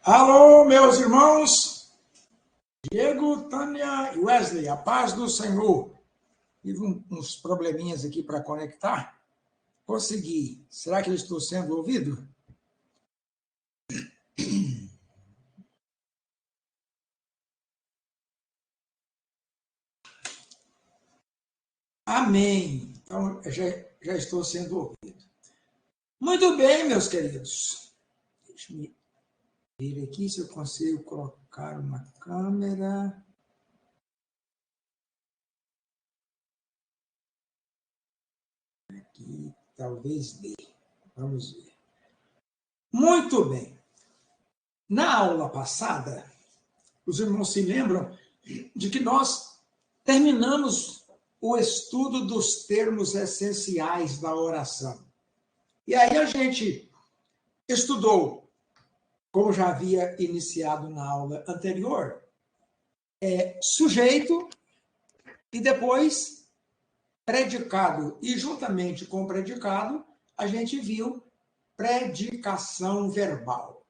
Alô, meus irmãos, Diego, Tânia e Wesley, a paz do Senhor. Tive uns probleminhas aqui para conectar. Consegui. Será que eu estou sendo ouvido? Amém. Então, já estou sendo ouvido. Muito bem, meus queridos. Deixa eu ver aqui se eu consigo colocar uma câmera. Aqui, talvez dê. Vamos ver. Muito bem. Na aula passada, os irmãos se lembram de que nós terminamos o estudo dos termos essenciais da oração. E aí a gente estudou, como já havia iniciado na aula anterior, sujeito e depois predicado. E juntamente com o predicado, a gente viu predicação verbal.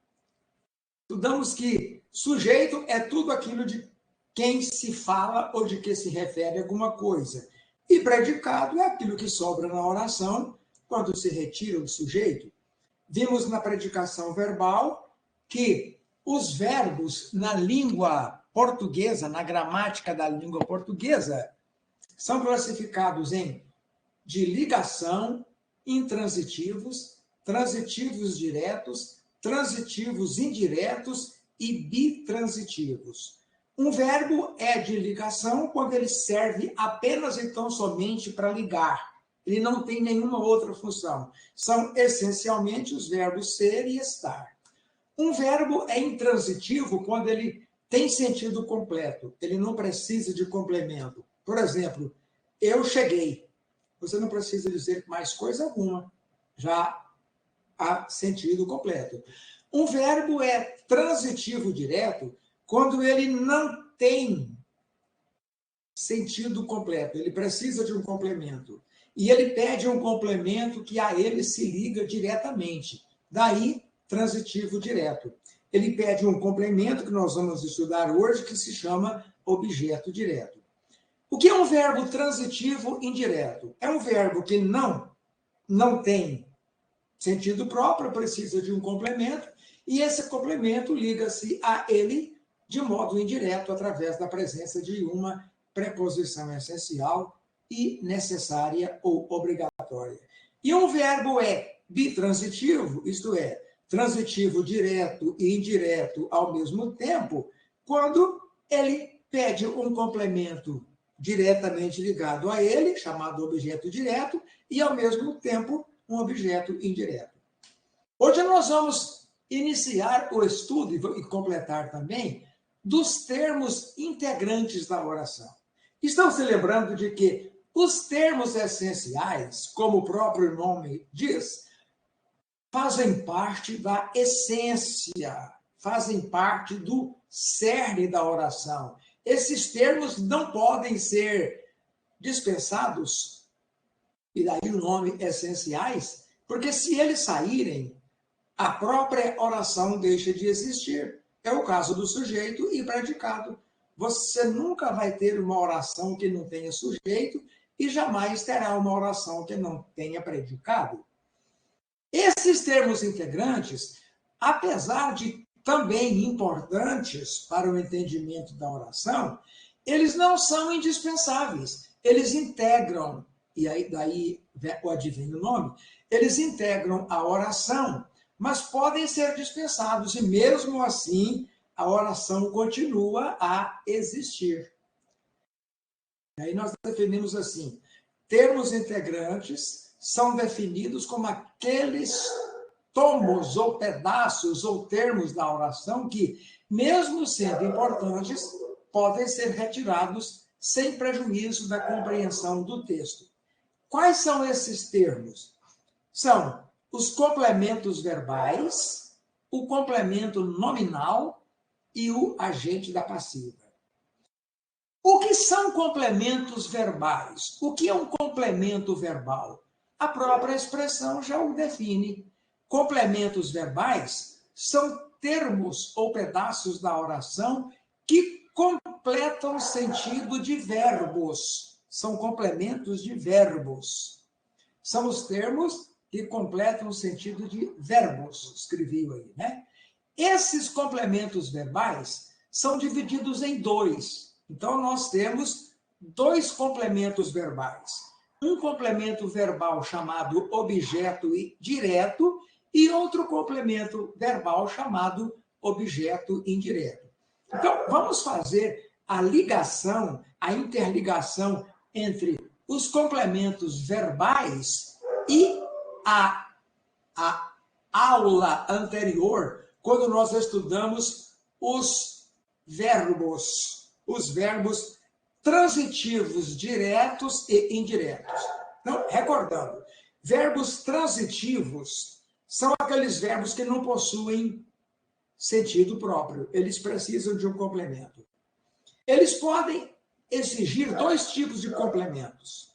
Estudamos que sujeito é tudo aquilo de quem se fala ou de que se refere a alguma coisa. E predicado é aquilo que sobra na oração quando se retira o sujeito. Vimos na predicação verbal que os verbos na língua portuguesa, na gramática da língua portuguesa, são classificados em de ligação, intransitivos, transitivos diretos, transitivos indiretos e bitransitivos. Um verbo é de ligação quando ele serve apenas e tão somente para ligar. Ele não tem nenhuma outra função. São essencialmente os verbos ser e estar. Um verbo é intransitivo quando ele tem sentido completo. Ele não precisa de complemento. Por exemplo, eu cheguei. Você não precisa dizer mais coisa alguma. Já há sentido completo. Um verbo é transitivo direto quando ele não tem sentido completo. Ele precisa de um complemento. E ele pede um complemento que a ele se liga diretamente. Daí, transitivo direto. Ele pede um complemento que nós vamos estudar hoje, que se chama objeto direto. O que é um verbo transitivo indireto? É um verbo que não tem sentido próprio, precisa de um complemento, e esse complemento liga-se a ele de modo indireto, através da presença de uma preposição essencial e necessária ou obrigatória. E um verbo é bitransitivo, isto é, transitivo direto e indireto ao mesmo tempo, quando ele pede um complemento diretamente ligado a ele, chamado objeto direto, e ao mesmo tempo um objeto indireto. Hoje nós vamos iniciar o estudo e completar também dos termos integrantes da oração. Estão se lembrando de que os termos essenciais, como o próprio nome diz, fazem parte da essência, fazem parte do cerne da oração. Esses termos não podem ser dispensados, e daí o nome essenciais, porque se eles saírem, a própria oração deixa de existir. É o caso do sujeito e predicado. Você nunca vai ter uma oração que não tenha sujeito e jamais terá uma oração que não tenha predicado. Esses termos integrantes, apesar de também importantes para o entendimento da oração, eles não são indispensáveis. Eles integram, e aí daí o adivinho o nome, eles integram a oração, mas podem ser dispensados, e mesmo assim a oração continua a existir. E aí nós definimos assim: termos integrantes são definidos como aqueles tomos ou pedaços ou termos da oração que, mesmo sendo importantes, podem ser retirados sem prejuízo da compreensão do texto. Quais são esses termos? São os complementos verbais, o complemento nominal e o agente da passiva. O que são complementos verbais? O que é um complemento verbal? A própria expressão já o define. Complementos verbais são termos ou pedaços da oração que completam o sentido de verbos. São complementos de verbos. São os termos que completam o sentido de verbos, escrevi aí, né? Esses complementos verbais são divididos em dois. Então, nós temos dois complementos verbais. Um complemento verbal chamado objeto direto e outro complemento verbal chamado objeto indireto. Então, vamos fazer a ligação, a interligação entre os complementos verbais e a aula anterior, quando nós estudamos os verbos transitivos diretos e indiretos. Então, recordando, verbos transitivos são aqueles verbos que não possuem sentido próprio, eles precisam de um complemento. Eles podem exigir dois tipos de complementos.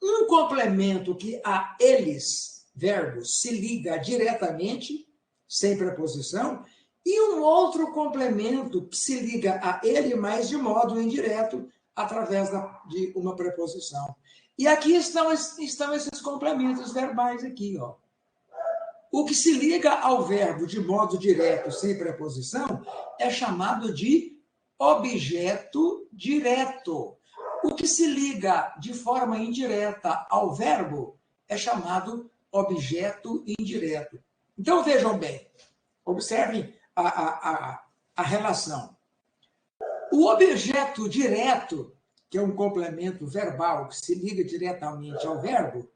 Um complemento que a eles, verbos, se liga diretamente, sem preposição, e um outro complemento que se liga a ele, mas de modo indireto, através de uma preposição. E aqui estão esses complementos verbais aqui, ó. O que se liga ao verbo de modo direto, sem preposição, é chamado de objeto direto. O que se liga de forma indireta ao verbo é chamado objeto indireto. Então, vejam bem, observem a relação. O objeto direto, que é um complemento verbal que se liga diretamente ao verbo,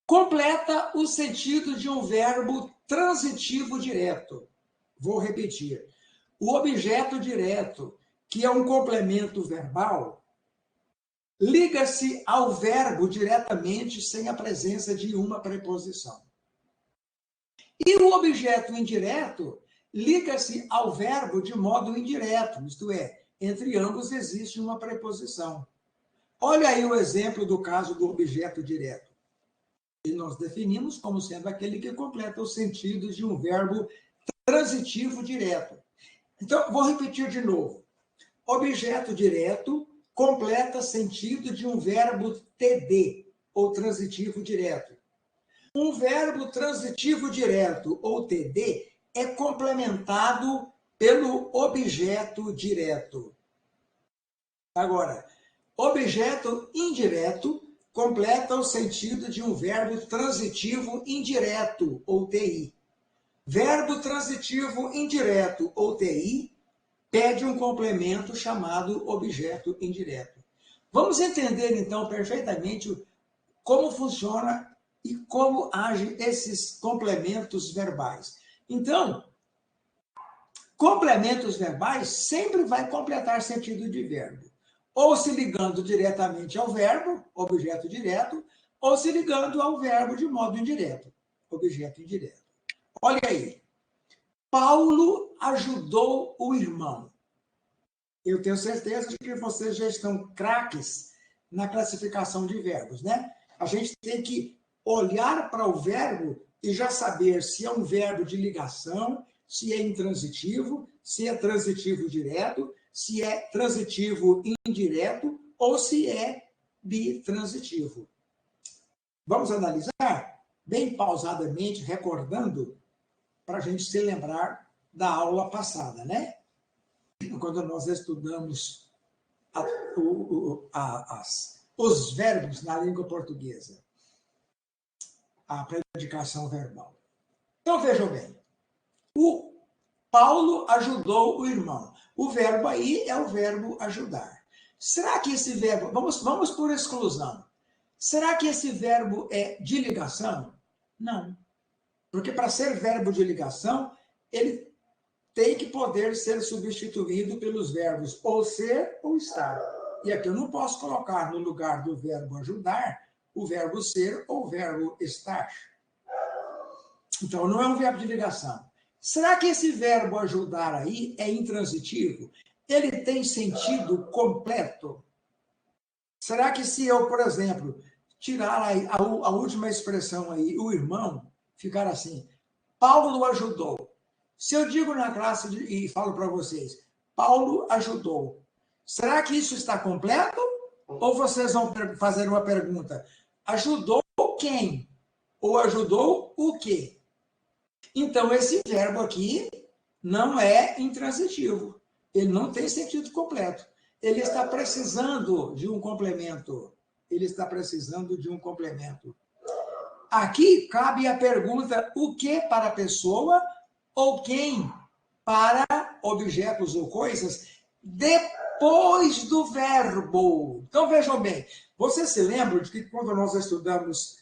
completa o sentido de um verbo transitivo direto. Vou repetir. O objeto direto, que é um complemento verbal, liga-se ao verbo diretamente sem a presença de uma preposição. E o objeto indireto liga-se ao verbo de modo indireto, isto é, entre ambos existe uma preposição. Olha aí o exemplo do caso do objeto direto. E nós definimos como sendo aquele que completa o sentido de um verbo transitivo direto. Então, vou repetir de novo. Objeto direto completa sentido de um verbo TD, ou transitivo direto. Um verbo transitivo direto, ou TD, é complementado pelo objeto direto. Agora, objeto indireto completa o sentido de um verbo transitivo indireto, ou TI. Verbo transitivo indireto, ou TI, pede um complemento chamado objeto indireto. Vamos entender, então, perfeitamente como funciona e como agem esses complementos verbais. Então, complementos verbais sempre vai completar sentido de verbo, ou se ligando diretamente ao verbo, objeto direto, ou se ligando ao verbo de modo indireto, objeto indireto. Olha aí. Paulo ajudou o irmão. Eu tenho certeza de que vocês já estão craques na classificação de verbos, né? A gente tem que olhar para o verbo e já saber se é um verbo de ligação, se é intransitivo, se é transitivo direto, se é transitivo indireto ou se é bitransitivo. Vamos analisar bem pausadamente, recordando, para a gente se lembrar da aula passada, né? Quando nós estudamos os verbos na língua portuguesa, a predicação verbal. Então, vejam bem. O Paulo ajudou o irmão. O verbo aí é o verbo ajudar. Será que esse verbo... Vamos por exclusão. Será que esse verbo é de ligação? Não. Porque para ser verbo de ligação, ele tem que poder ser substituído pelos verbos ou ser ou estar. E aqui eu não posso colocar no lugar do verbo ajudar o verbo ser ou o verbo estar. Então, não é um verbo de ligação. Será que esse verbo ajudar aí é intransitivo? Ele tem sentido completo? Será que se eu, por exemplo, tirar a última expressão aí, o irmão, ficar assim, Paulo ajudou. Se eu digo na classe e falo para vocês, Paulo ajudou, será que isso está completo? Ou vocês vão fazer uma pergunta, ajudou quem? Ou ajudou o quê? Então, esse verbo aqui não é intransitivo. Ele não tem sentido completo. Ele está precisando de um complemento. Ele está precisando de um complemento. Aqui cabe a pergunta, o que para a pessoa ou quem para objetos ou coisas depois do verbo. Então, vejam bem, vocês se lembram de que quando nós estudamos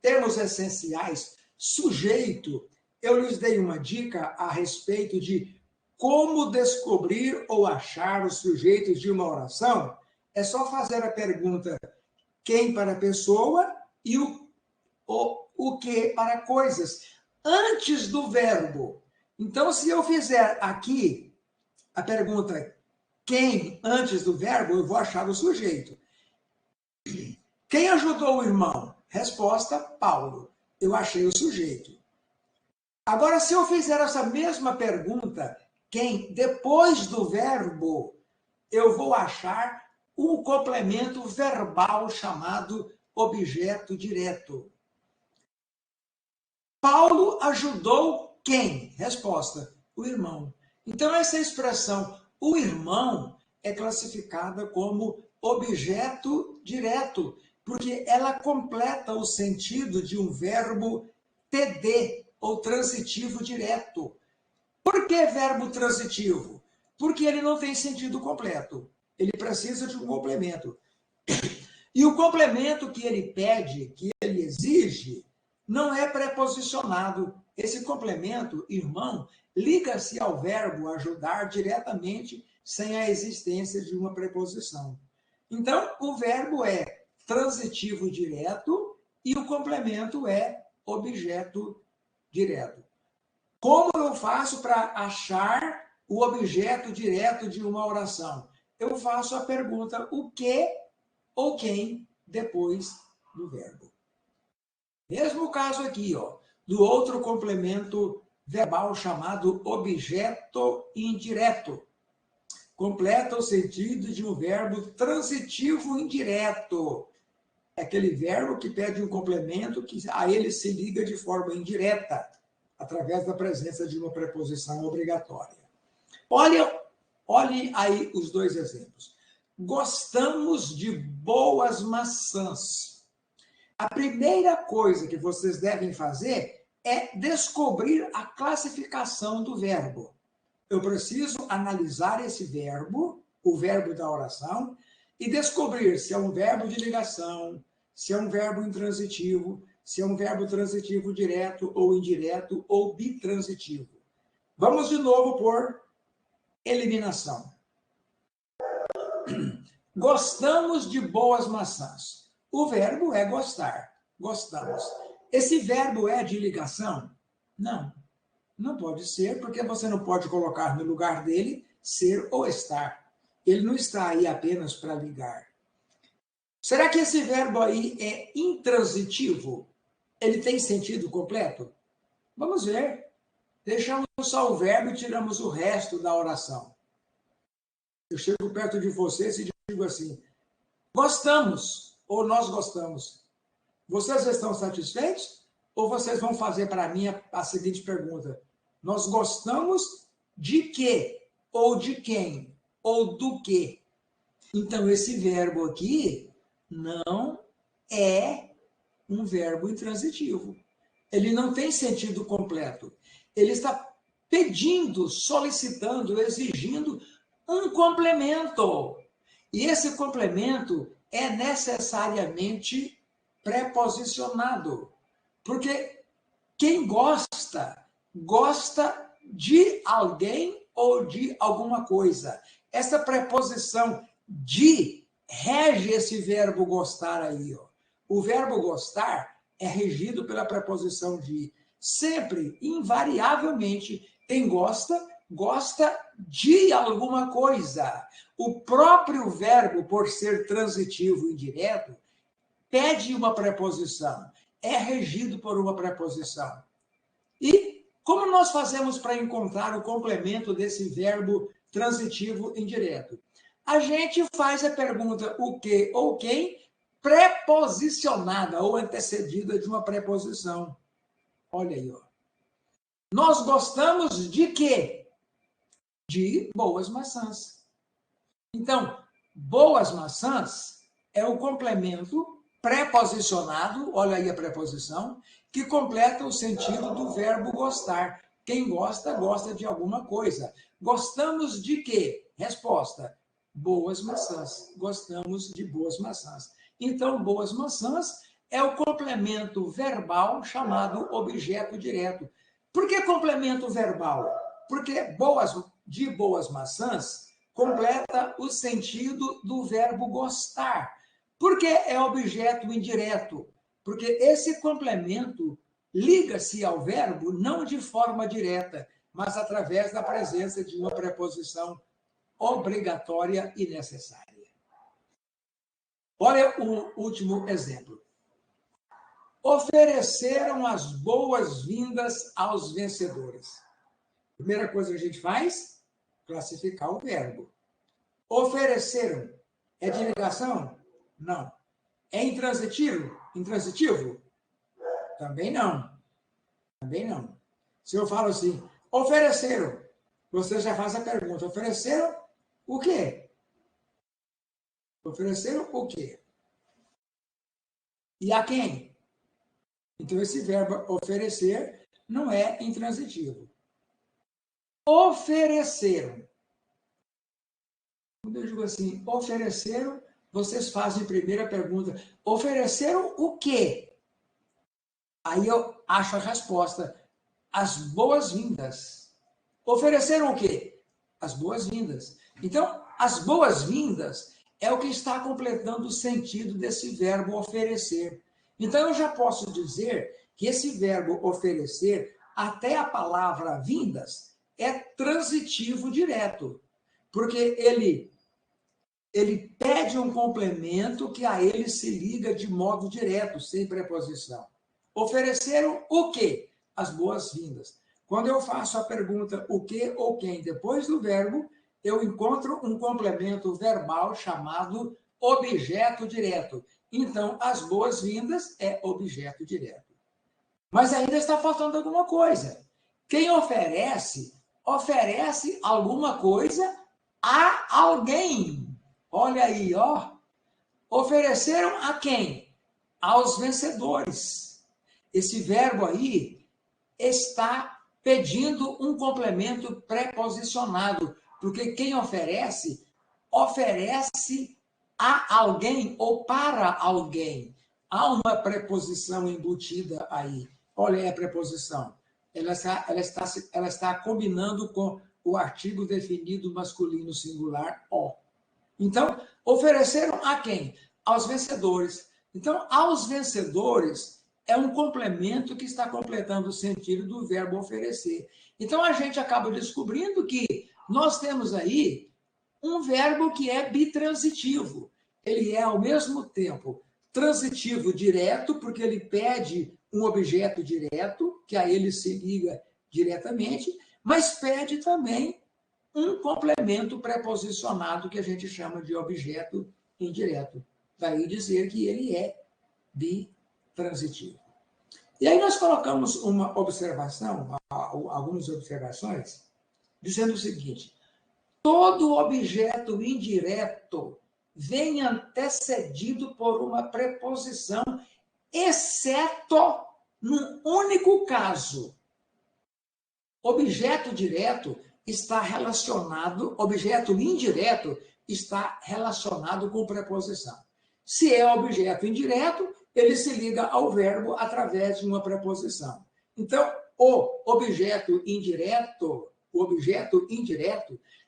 termos essenciais, sujeito, eu lhes dei uma dica a respeito de como descobrir ou achar os sujeitos de uma oração. É só fazer a pergunta quem para a pessoa e o que para coisas, antes do verbo. Então, se eu fizer aqui a pergunta quem antes do verbo, eu vou achar o sujeito. Quem ajudou o irmão? Resposta, Paulo. Eu achei o sujeito. Agora, se eu fizer essa mesma pergunta, quem depois do verbo, eu vou achar um complemento verbal chamado objeto direto. Paulo ajudou quem? Resposta, o irmão. Então, essa expressão, o irmão, é classificada como objeto direto, porque ela completa o sentido de um verbo TD, ou transitivo direto. Por que verbo transitivo? Porque ele não tem sentido completo. Ele precisa de um complemento. E o complemento que ele pede, que ele exige, não é preposicionado. Esse complemento, irmão, liga-se ao verbo ajudar diretamente, sem a existência de uma preposição. Então, o verbo é transitivo direto e o complemento é objeto direto. Como eu faço para achar o objeto direto de uma oração? Eu faço a pergunta o que ou quem depois do verbo. Mesmo caso aqui, ó, do outro complemento verbal chamado objeto indireto. Completa o sentido de um verbo transitivo indireto. É aquele verbo que pede um complemento que a ele se liga de forma indireta, através da presença de uma preposição obrigatória. Olhe aí os dois exemplos. Gostamos de boas maçãs. A primeira coisa que vocês devem fazer é descobrir a classificação do verbo. Eu preciso analisar esse verbo, o verbo da oração, e descobrir se é um verbo de ligação, se é um verbo intransitivo, se é um verbo transitivo direto ou indireto ou bitransitivo. Vamos de novo por eliminação. Gostamos de boas maçãs. O verbo é gostar. Gostamos. Esse verbo é de ligação? Não. Não pode ser, porque você não pode colocar no lugar dele ser ou estar. Ele não está aí apenas para ligar. Será que esse verbo aí é intransitivo? Ele tem sentido completo? Vamos ver. Deixamos só o verbo e tiramos o resto da oração. Eu chego perto de vocês e digo assim, gostamos ou nós gostamos. Vocês estão satisfeitos? Ou vocês vão fazer para mim a seguinte pergunta, nós gostamos de quê? Ou de quem? Ou do quê? Então, esse verbo aqui não é um verbo intransitivo. Ele não tem sentido completo. Ele está pedindo, solicitando, exigindo um complemento. E esse complemento é necessariamente preposicionado. Porque quem gosta, gosta de alguém ou de alguma coisa. Essa preposição de rege esse verbo gostar aí. Ó. O verbo gostar é regido pela preposição de. Sempre, invariavelmente, quem gosta, gosta de alguma coisa. O próprio verbo, por ser transitivo indireto, pede uma preposição. É regido por uma preposição. E Como nós fazemos para encontrar o complemento desse verbo transitivo indireto? A gente faz a pergunta o que ou quem preposicionada ou antecedida de uma preposição. Olha aí, ó. Nós gostamos de quê? De boas maçãs. Então, boas maçãs é o complemento preposicionado, olha aí a preposição, que completa o sentido do verbo gostar. Quem gosta, gosta de alguma coisa. Gostamos de quê? Resposta: boas maçãs. Gostamos de boas maçãs. Então, boas maçãs é o complemento verbal chamado objeto direto. Por que complemento verbal? Porque de boas maçãs completa o sentido do verbo gostar. Por que é objeto indireto? Porque esse complemento liga-se ao verbo não de forma direta, mas através da presença de uma preposição obrigatória e necessária. Olha o último exemplo. Ofereceram as boas-vindas aos vencedores. Primeira coisa que a gente faz, classificar o verbo. Ofereceram é de negação? Não. É intransitivo? Intransitivo? Também não. Também não. Se eu falo assim, ofereceram, você já faz a pergunta, ofereceram o quê? Ofereceram o quê? E a quem? Então, esse verbo oferecer não é intransitivo. Ofereceram. Quando eu digo assim, ofereceram, vocês fazem a primeira pergunta, ofereceram o quê? Aí eu acho a resposta, as boas-vindas. Ofereceram o quê? As boas-vindas. Então, as boas-vindas é o que está completando o sentido desse verbo oferecer. Então, eu já posso dizer que esse verbo oferecer, até a palavra vindas, é transitivo direto, porque ele pede um complemento que a ele se liga de modo direto, sem preposição. Ofereceram o quê? As boas-vindas. Quando eu faço a pergunta o que ou quem depois do verbo, eu encontro um complemento verbal chamado objeto direto. Então, as boas-vindas é objeto direto. Mas ainda está faltando alguma coisa. Quem oferece, oferece alguma coisa a alguém. Olha aí, ó. Ofereceram a quem? Aos vencedores. Esse verbo aí está pedindo um complemento preposicionado, porque quem oferece, oferece a alguém ou para alguém. Há uma preposição embutida aí. Olha aí a preposição. Ela está combinando com o artigo definido masculino singular, o. Então, ofereceram a quem? Aos vencedores. Então, aos vencedores é um complemento que está completando o sentido do verbo oferecer. Então, a gente acaba descobrindo que nós temos aí um verbo que é bitransitivo. Ele é, ao mesmo tempo, transitivo direto, porque ele pede um objeto direto, que a ele se liga diretamente, mas pede também um complemento preposicionado que a gente chama de objeto indireto. Daí dizer que ele é bitransitivo. E aí nós colocamos uma observação, algumas observações, dizendo o seguinte: todo objeto indireto vem antecedido por uma preposição, exceto num único caso. Objeto direto está relacionado, objeto indireto está relacionado com preposição. Se é objeto indireto, ele se liga ao verbo através de uma preposição. Então, o objeto indireto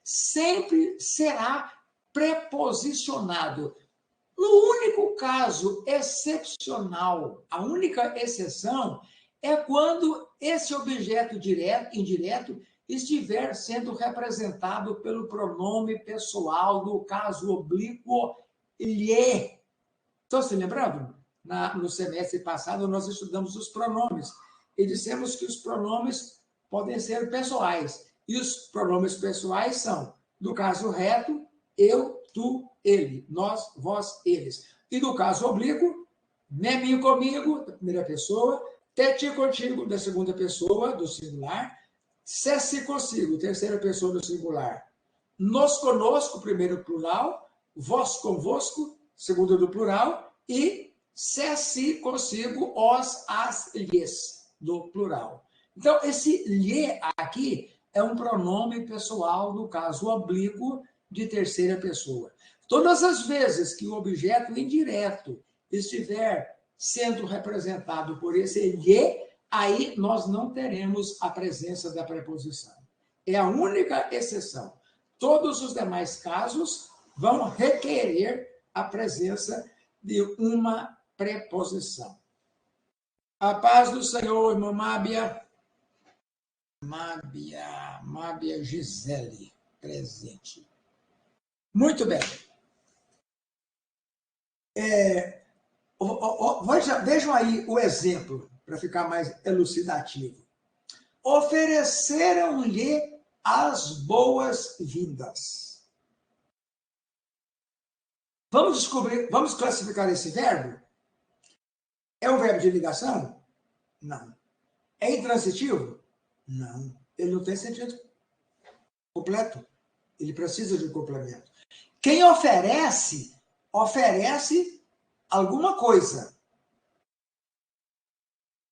sempre será preposicionado. No único caso excepcional, a única exceção é quando esse objeto indireto estiver sendo representado pelo pronome pessoal, no caso oblíquo, lhe. Estão se lembrando? No semestre passado, nós estudamos os pronomes e dissemos que os pronomes podem ser pessoais. E os pronomes pessoais são, no caso reto, eu, tu, ele, nós, vós, eles. E no caso oblíquo, mim, comigo, da primeira pessoa, te, contigo, da segunda pessoa, do singular, se, consigo, terceira pessoa do singular, nos, conosco, primeiro plural, vós, convosco, segundo do plural, e se, consigo, os, as, lhes, do plural. Então, esse lhe aqui é um pronome pessoal, no caso oblíquo, de terceira pessoa. Todas as vezes que o objeto indireto estiver sendo representado por esse lhe, aí nós não teremos a presença da preposição. É a única exceção. Todos os demais casos vão requerer a presença de uma preposição. A paz do Senhor, irmã Mábia. Mábia Gisele, presente. Muito bem. Vejam aí o exemplo, para ficar mais elucidativo. Ofereceram-lhe as boas-vindas. Vamos classificar esse verbo? É um verbo de ligação? Não. É intransitivo? Não. Ele não tem sentido completo. Ele precisa de um complemento. Quem oferece, oferece alguma coisa.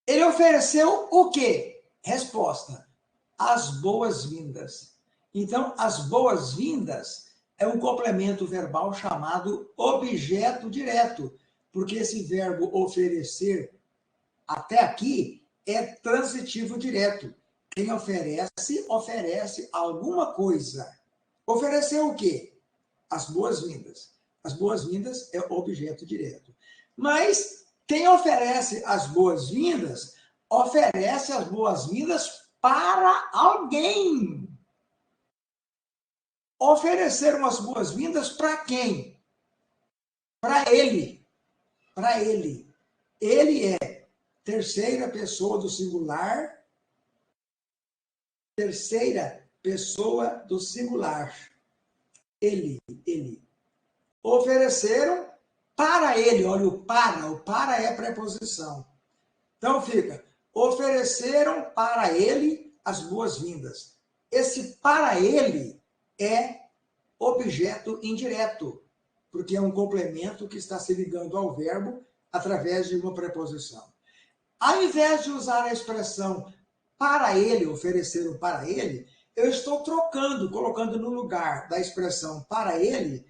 Ele ofereceu o quê? Resposta: as boas-vindas. Então, as boas-vindas é um complemento verbal chamado objeto direto, porque esse verbo oferecer até aqui é transitivo direto. Quem oferece, oferece alguma coisa. Ofereceu o quê? As boas-vindas. As boas-vindas é objeto direto. Mas quem oferece as boas-vindas, oferece as boas-vindas para alguém. Ofereceram as boas-vindas para quem? Para ele. Para ele. Ele é terceira pessoa do singular. Terceira pessoa do singular. Ele. Ofereceram para ele. Olha, o para é preposição. Então fica, ofereceram para ele as boas-vindas. Esse para ele é objeto indireto, porque é um complemento que está se ligando ao verbo através de uma preposição. Ao invés de usar a expressão para ele, ofereceram para ele, eu estou trocando, colocando no lugar da expressão para ele,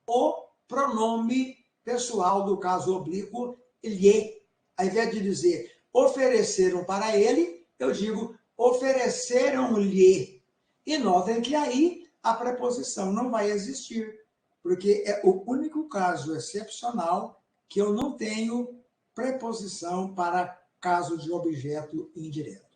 o pronome pessoal do caso oblíquo, lhe. Ao invés de dizer ofereceram para ele, eu digo ofereceram-lhe. E notem que aí a preposição não vai existir, porque é o único caso excepcional que eu não tenho preposição para caso de objeto indireto.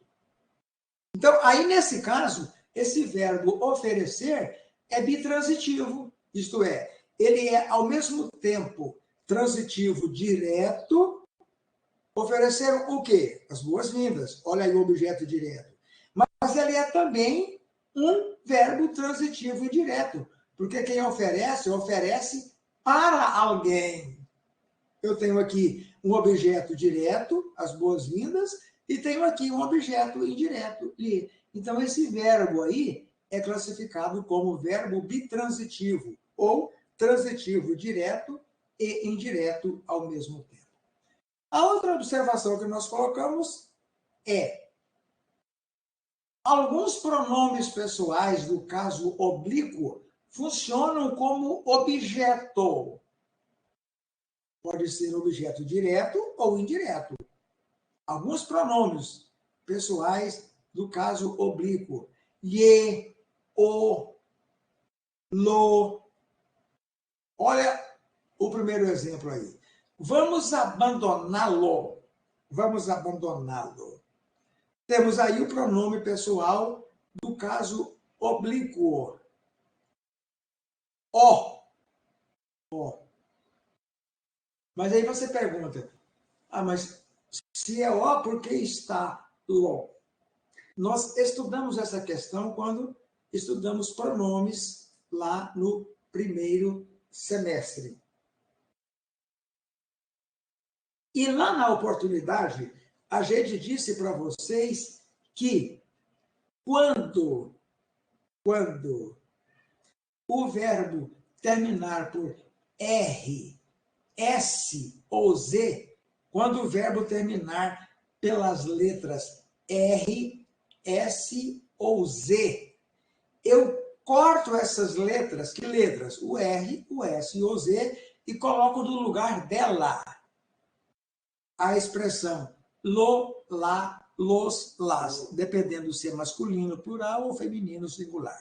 Então, aí nesse caso, esse verbo oferecer é bitransitivo, isto é, ele é ao mesmo tempo transitivo direto. Ofereceram o quê? As boas-vindas. Olha aí o objeto direto. Mas ele é também um verbo transitivo indireto, porque quem oferece, oferece para alguém. Eu tenho aqui um objeto direto, as boas-vindas, e tenho aqui um objeto indireto, lhe. Então, esse verbo aí é classificado como verbo bitransitivo, ou transitivo direto e indireto ao mesmo tempo. A outra observação que nós colocamos é: alguns pronomes pessoais do caso oblíquo funcionam como objeto. Pode ser objeto direto ou indireto. Alguns pronomes pessoais do caso oblíquo: lhe, o, lo. Olha o primeiro exemplo aí. Vamos abandoná-lo. Vamos abandoná-lo. Temos aí o pronome pessoal do caso oblíquo. O. Mas aí você pergunta, mas se é o, por que está lo? Nós estudamos essa questão quando estudamos pronomes lá no primeiro semestre. E lá na oportunidade, a gente disse para vocês que quando o verbo terminar por R, S ou Z, quando o verbo terminar pelas letras R, S ou Z, eu corto essas letras, que letras? O R, o S e o Z, e coloco no lugar dela a expressão lo, lá, los, las, dependendo se é masculino, plural ou feminino, singular.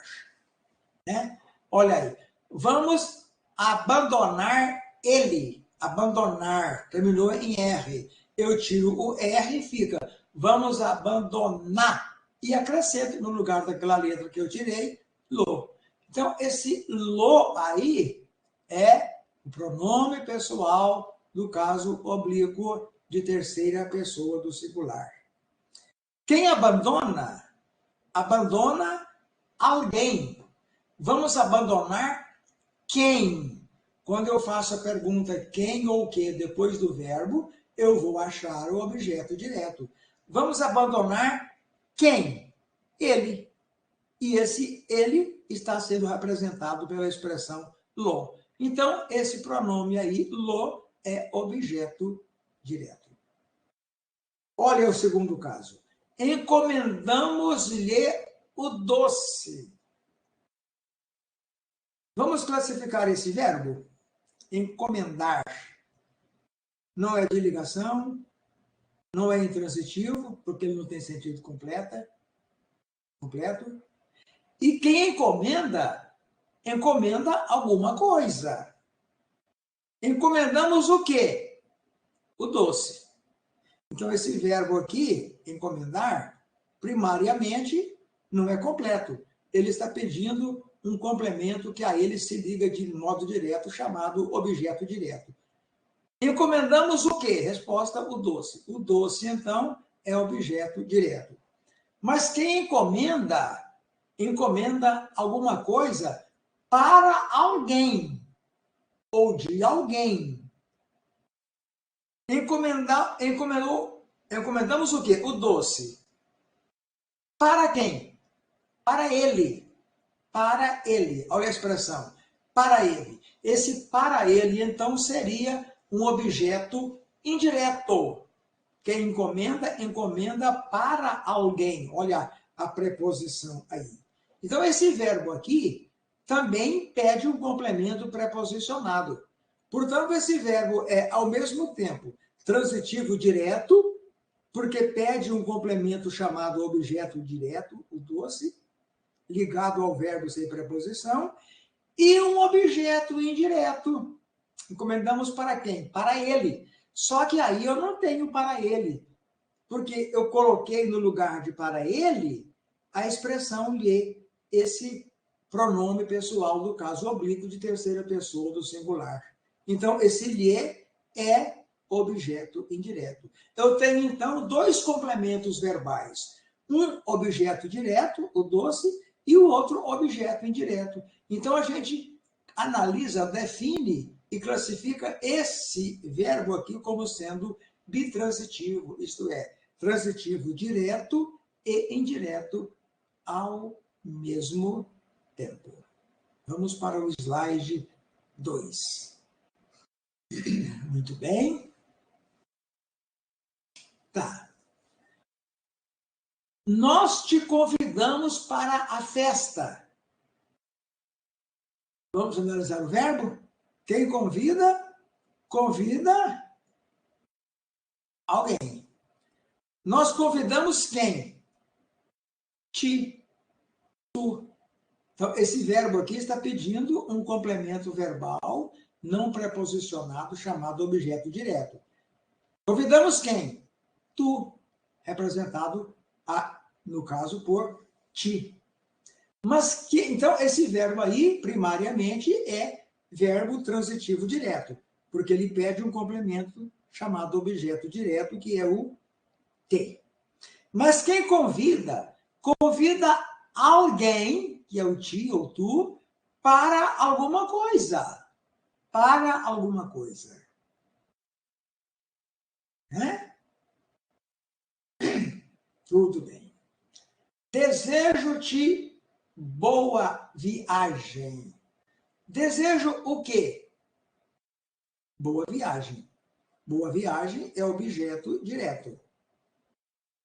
Né? Olha aí. Vamos abandonar ele. Abandonar, terminou em R. Eu tiro o R e fica, vamos abandonar. E acrescento no lugar daquela letra que eu tirei, lo. Então, esse lo aí é o pronome pessoal do caso oblíquo de terceira pessoa do singular. Quem abandona, abandona alguém. Vamos abandonar quem? Quando eu faço a pergunta quem ou que depois do verbo, eu vou achar o objeto direto. Vamos abandonar quem? Ele. E esse ele está sendo representado pela expressão lo. Então, esse pronome aí, lo, é objeto direto. Olha o segundo caso. Encomendamos-lhe o doce. Vamos classificar esse verbo? Encomendar. Não é de ligação, não é intransitivo, porque ele não tem sentido completo. E quem encomenda, encomenda alguma coisa. Encomendamos o quê? O doce. Então, esse verbo aqui, encomendar, primariamente, não é completo. Ele está pedindo um complemento que a ele se liga de modo direto, chamado objeto direto. Encomendamos o quê? Resposta, o doce. O doce, então, é objeto direto. Mas quem encomenda, encomenda alguma coisa para alguém ou de alguém. Encomendamos o quê? O doce. Para quem? Para ele. Para ele. Olha a expressão. Para ele. Esse para ele, então, seria um objeto indireto. Quem encomenda, encomenda para alguém. Olha a preposição aí. Então, esse verbo aqui também pede um complemento preposicionado. Portanto, esse verbo é, ao mesmo tempo, transitivo direto, porque pede um complemento chamado objeto direto, o doce, ligado ao verbo sem preposição, e um objeto indireto. Encomendamos para quem? Para ele. Só que aí eu não tenho para ele, porque eu coloquei no lugar de para ele a expressão lhe, esse pronome pessoal do caso oblíquo de terceira pessoa do singular. Então, esse lhe é objeto indireto. Eu tenho, então, dois complementos verbais. Um objeto direto, o doce, e o outro objeto indireto. Então, a gente analisa, define e classifica esse verbo aqui como sendo bitransitivo, isto é, transitivo direto e indireto ao mesmo tempo. Vamos para o slide 2. Muito bem. Tá. Nós te convidamos para a festa. Vamos analisar o verbo? Quem convida, convida alguém. Nós convidamos quem? Ti, tu. Então, esse verbo aqui está pedindo um complemento verbal não preposicionado chamado objeto direto. Convidamos quem? Tu, representado, no caso, por ti. Mas que, então, esse verbo aí, primariamente, é verbo transitivo direto, porque ele pede um complemento chamado objeto direto, que é o te. Mas quem convida convida alguém, que é o ti ou tu, para alguma coisa. Para alguma coisa. Né? Tudo bem. Desejo-te boa viagem. Desejo o quê? Boa viagem. Boa viagem é objeto direto.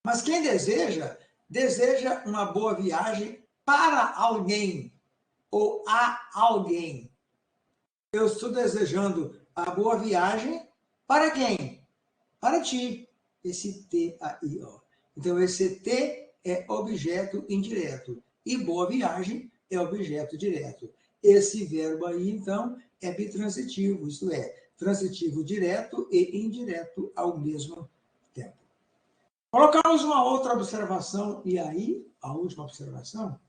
Mas quem deseja, deseja uma boa viagem para alguém ou a alguém. Eu estou desejando a boa viagem para quem? Para ti. Esse T aí, ó. Então, esse T é objeto indireto. E boa viagem é objeto direto. Esse verbo aí, então, é bitransitivo, isto é, transitivo direto e indireto ao mesmo tempo. Colocamos uma outra observação, e aí, a última observação,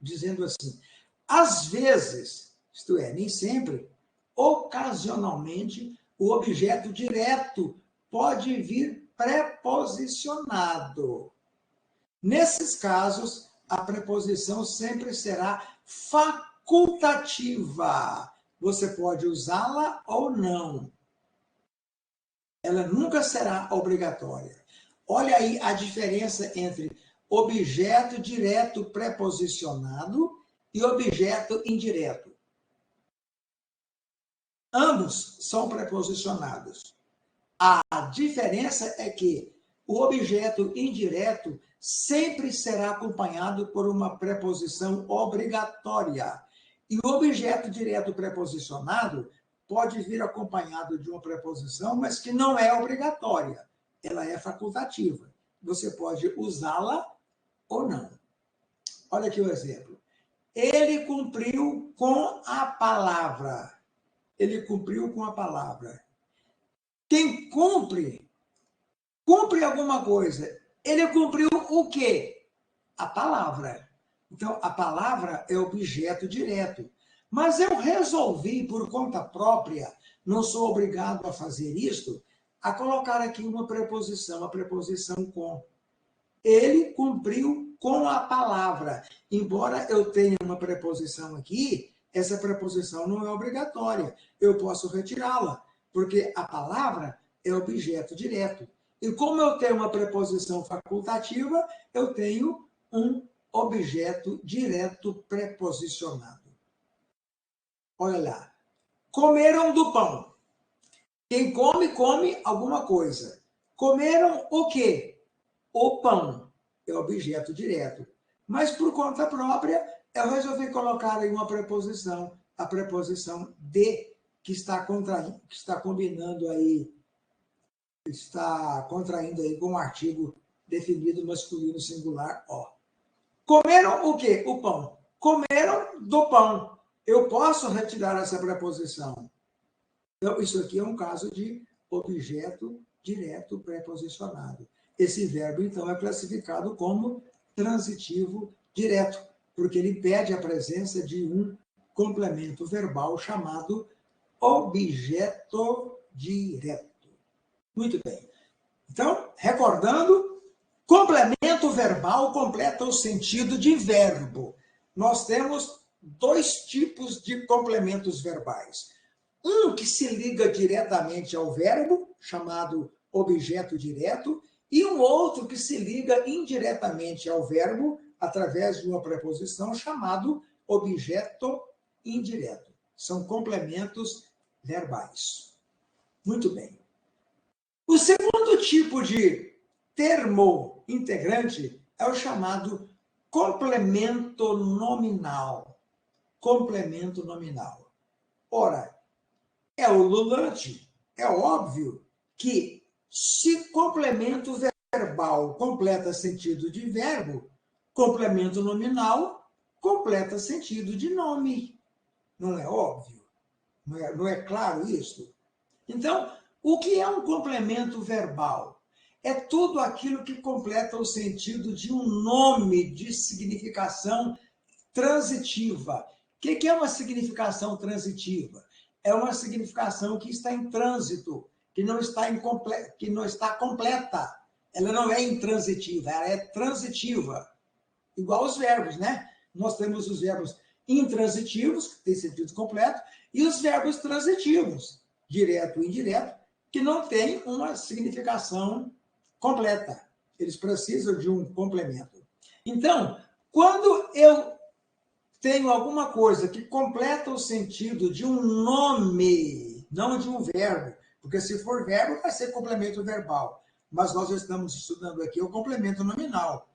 dizendo assim, às vezes, isto é, nem sempre, ocasionalmente, o objeto direto pode vir preposicionado. Nesses casos, a preposição sempre será facultativa. Você pode usá-la ou não. Ela nunca será obrigatória. Olha aí a diferença entre objeto direto preposicionado e objeto indireto. Ambos são preposicionados. A diferença é que o objeto indireto sempre será acompanhado por uma preposição obrigatória. E o objeto direto preposicionado pode vir acompanhado de uma preposição, mas que não é obrigatória. Ela é facultativa. Você pode usá-la ou não. Olha aqui o exemplo. Ele cumpriu com a palavra. Ele cumpriu com a palavra. Quem cumpre alguma coisa. Ele cumpriu o quê? A palavra. Então, a palavra é objeto direto. Mas eu resolvi, por conta própria, não sou obrigado a fazer isto, a colocar aqui uma preposição, a preposição com. Ele cumpriu com a palavra. Embora eu tenha uma preposição aqui, essa preposição não é obrigatória. Eu posso retirá-la, porque a palavra é objeto direto. E como eu tenho uma preposição facultativa, eu tenho um objeto direto preposicionado. Olha lá. Comeram do pão. Quem come, come alguma coisa. Comeram o quê? O pão. É objeto direto. Mas por conta própria, eu resolvi colocar aí uma preposição, a preposição de, que está combinando aí, está contraindo aí com um artigo definido masculino singular, ó. Comeram o quê? O pão. Comeram do pão. Eu posso retirar essa preposição. Então, isso aqui é um caso de objeto direto preposicionado. Esse verbo, então, é classificado como transitivo direto, porque ele pede a presença de um complemento verbal chamado objeto direto. Muito bem. Então, recordando, complemento verbal completa o sentido de verbo. Nós temos dois tipos de complementos verbais. Um que se liga diretamente ao verbo, chamado objeto direto, e um outro que se liga indiretamente ao verbo, através de uma preposição, chamado objeto indireto. São complementos verbais. Muito bem. O segundo tipo de termo integrante é o chamado complemento nominal. Complemento nominal. Ora, é ululante, é óbvio que se complemento verbal completa sentido de verbo, complemento nominal completa sentido de nome. Não é óbvio? Não é claro isso? Então, o que é um complemento verbal? É tudo aquilo que completa o sentido de um nome de significação transitiva. O que é uma significação transitiva? É uma significação que está em trânsito, que não está completa. Ela não é intransitiva, ela é transitiva. igual os verbos, né? Nós temos os verbos intransitivos, que têm sentido completo, e os verbos transitivos, direto e indireto, que não têm uma significação completa. Eles precisam de um complemento. Então, quando eu tenho alguma coisa que completa o sentido de um nome, não de um verbo, porque se for verbo, vai ser complemento verbal. Mas nós estamos estudando aqui o complemento nominal.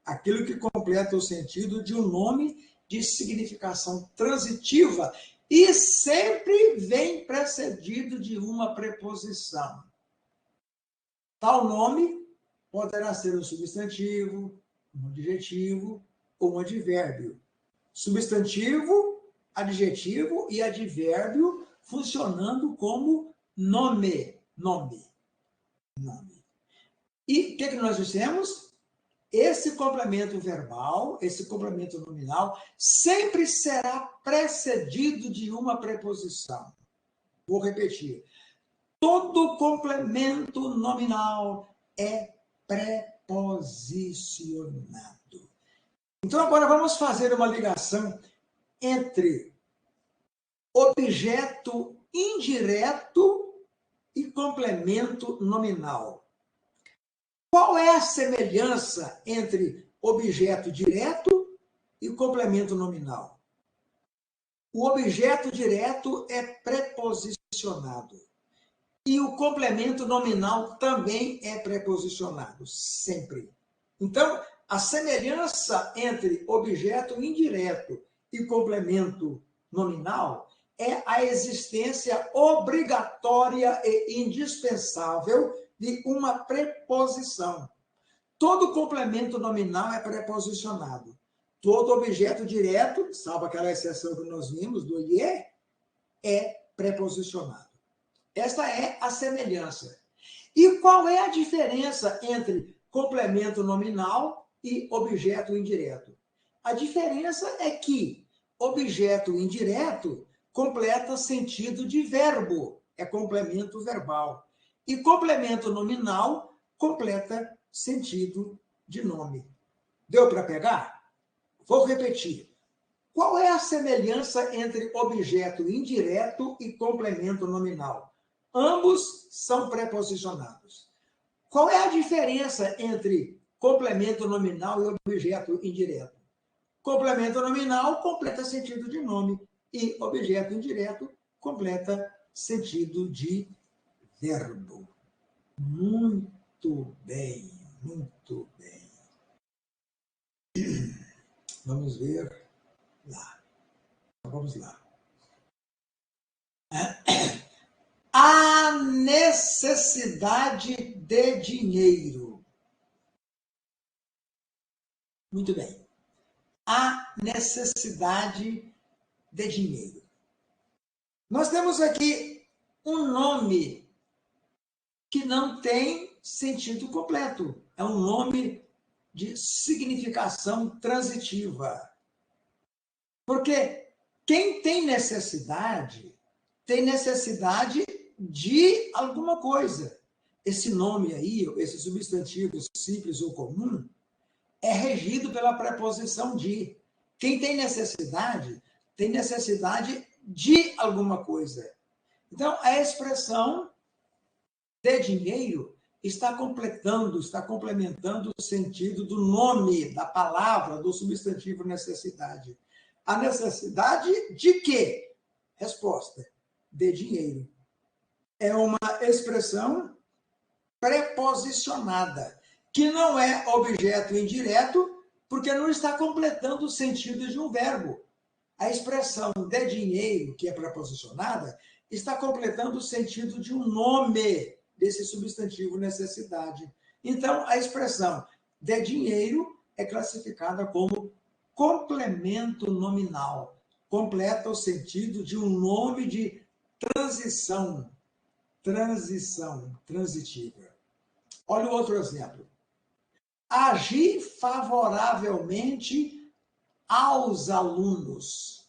Aquilo que completa o sentido de um nome de significação transitiva e sempre vem precedido de uma preposição. Tal nome poderá ser um substantivo, um adjetivo ou um advérbio. Substantivo, adjetivo e advérbio funcionando como nome. E o que nós dissemos? Esse complemento verbal, esse complemento nominal, sempre será precedido de uma preposição. Vou repetir. Todo complemento nominal é preposicionado. Então, agora vamos fazer uma ligação entre objeto indireto e complemento nominal. Qual é a semelhança entre objeto direto e complemento nominal? O objeto direto é preposicionado. E o complemento nominal também é preposicionado, sempre. Então, a semelhança entre objeto indireto e complemento nominal é a existência obrigatória e indispensável de uma preposição. Todo complemento nominal é preposicionado. Todo objeto direto, salvo aquela exceção que nós vimos do IE, é preposicionado. Esta é a semelhança. E qual é a diferença entre complemento nominal e objeto indireto? A diferença é que objeto indireto completa sentido de verbo, é complemento verbal. E complemento nominal completa sentido de nome. Deu para pegar? Vou repetir. Qual é a semelhança entre objeto indireto e complemento nominal? Ambos são preposicionados. Qual é a diferença entre complemento nominal e objeto indireto? Complemento nominal completa sentido de nome e objeto indireto completa sentido de verbo. Muito bem, muito bem. Vamos ver lá. Vamos lá. A necessidade de dinheiro. Muito bem. A necessidade de dinheiro. Nós temos aqui um nome que não tem sentido completo. É um nome de significação transitiva. Porque quem tem necessidade de alguma coisa. Esse nome aí, esse substantivo simples ou comum, é regido pela preposição de. Quem tem necessidade de alguma coisa. Então, a expressão de dinheiro está complementando o sentido do nome, da palavra, do substantivo necessidade. A necessidade de quê? Resposta: de dinheiro. É uma expressão preposicionada, que não é objeto indireto, porque não está completando o sentido de um verbo. A expressão de dinheiro, que é preposicionada, está completando o sentido de um nome desse substantivo necessidade. Então, a expressão de dinheiro é classificada como complemento nominal. Completa o sentido de um nome de transitiva. Olha o outro exemplo. Agir favoravelmente aos alunos.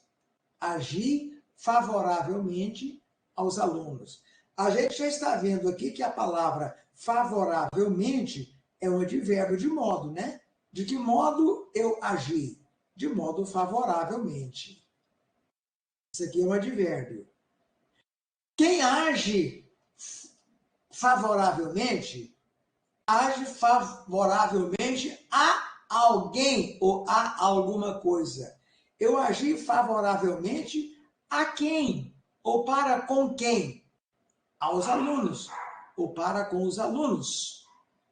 Agir favoravelmente aos alunos. A gente já está vendo aqui que a palavra favoravelmente é um advérbio de modo, né? De que modo eu agi? De modo favoravelmente. Isso aqui é um advérbio. Quem age favoravelmente, age favoravelmente a alguém ou a alguma coisa. Eu agi favoravelmente a quem? Ou para com quem? Aos alunos. Ou para com os alunos.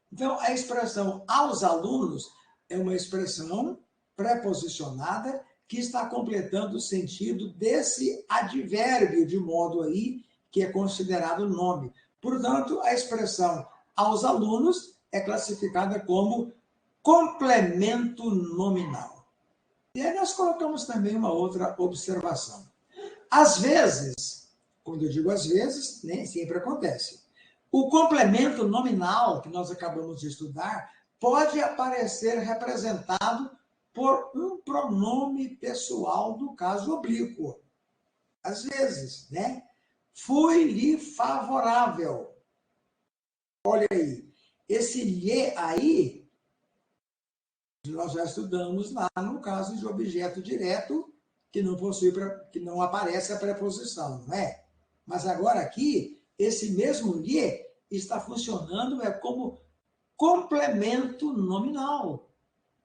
Então, a expressão aos alunos é uma expressão preposicionada que está completando o sentido desse advérbio, de modo aí que é considerado nome. Portanto, a expressão aos alunos é classificada como complemento nominal. E aí nós colocamos também uma outra observação. Às vezes, quando eu digo às vezes, nem sempre acontece. O complemento nominal que nós acabamos de estudar pode aparecer representado por um pronome pessoal do caso oblíquo. Às vezes, né? Fui-lhe favorável. Olha aí, esse lhe aí, nós já estudamos lá no caso de objeto direto que não possui, que não aparece a preposição, não é? Mas agora aqui, esse mesmo lhe está funcionando como complemento nominal.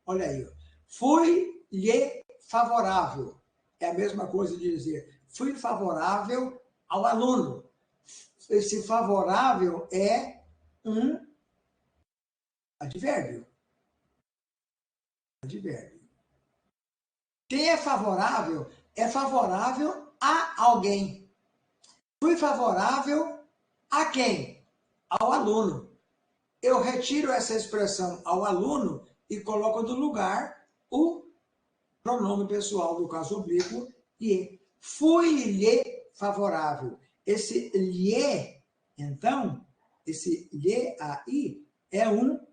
Olha aí, fui-lhe favorável. É a mesma coisa de dizer, fui favorável ao aluno. Esse favorável é um advérbio. Advérbio. Quem é favorável a alguém. Fui favorável a quem? Ao aluno. Eu retiro essa expressão ao aluno e coloco no lugar o pronome pessoal do caso oblíquo lhe. Fui-lhe favorável. Esse lhe, então, esse lhe aí é um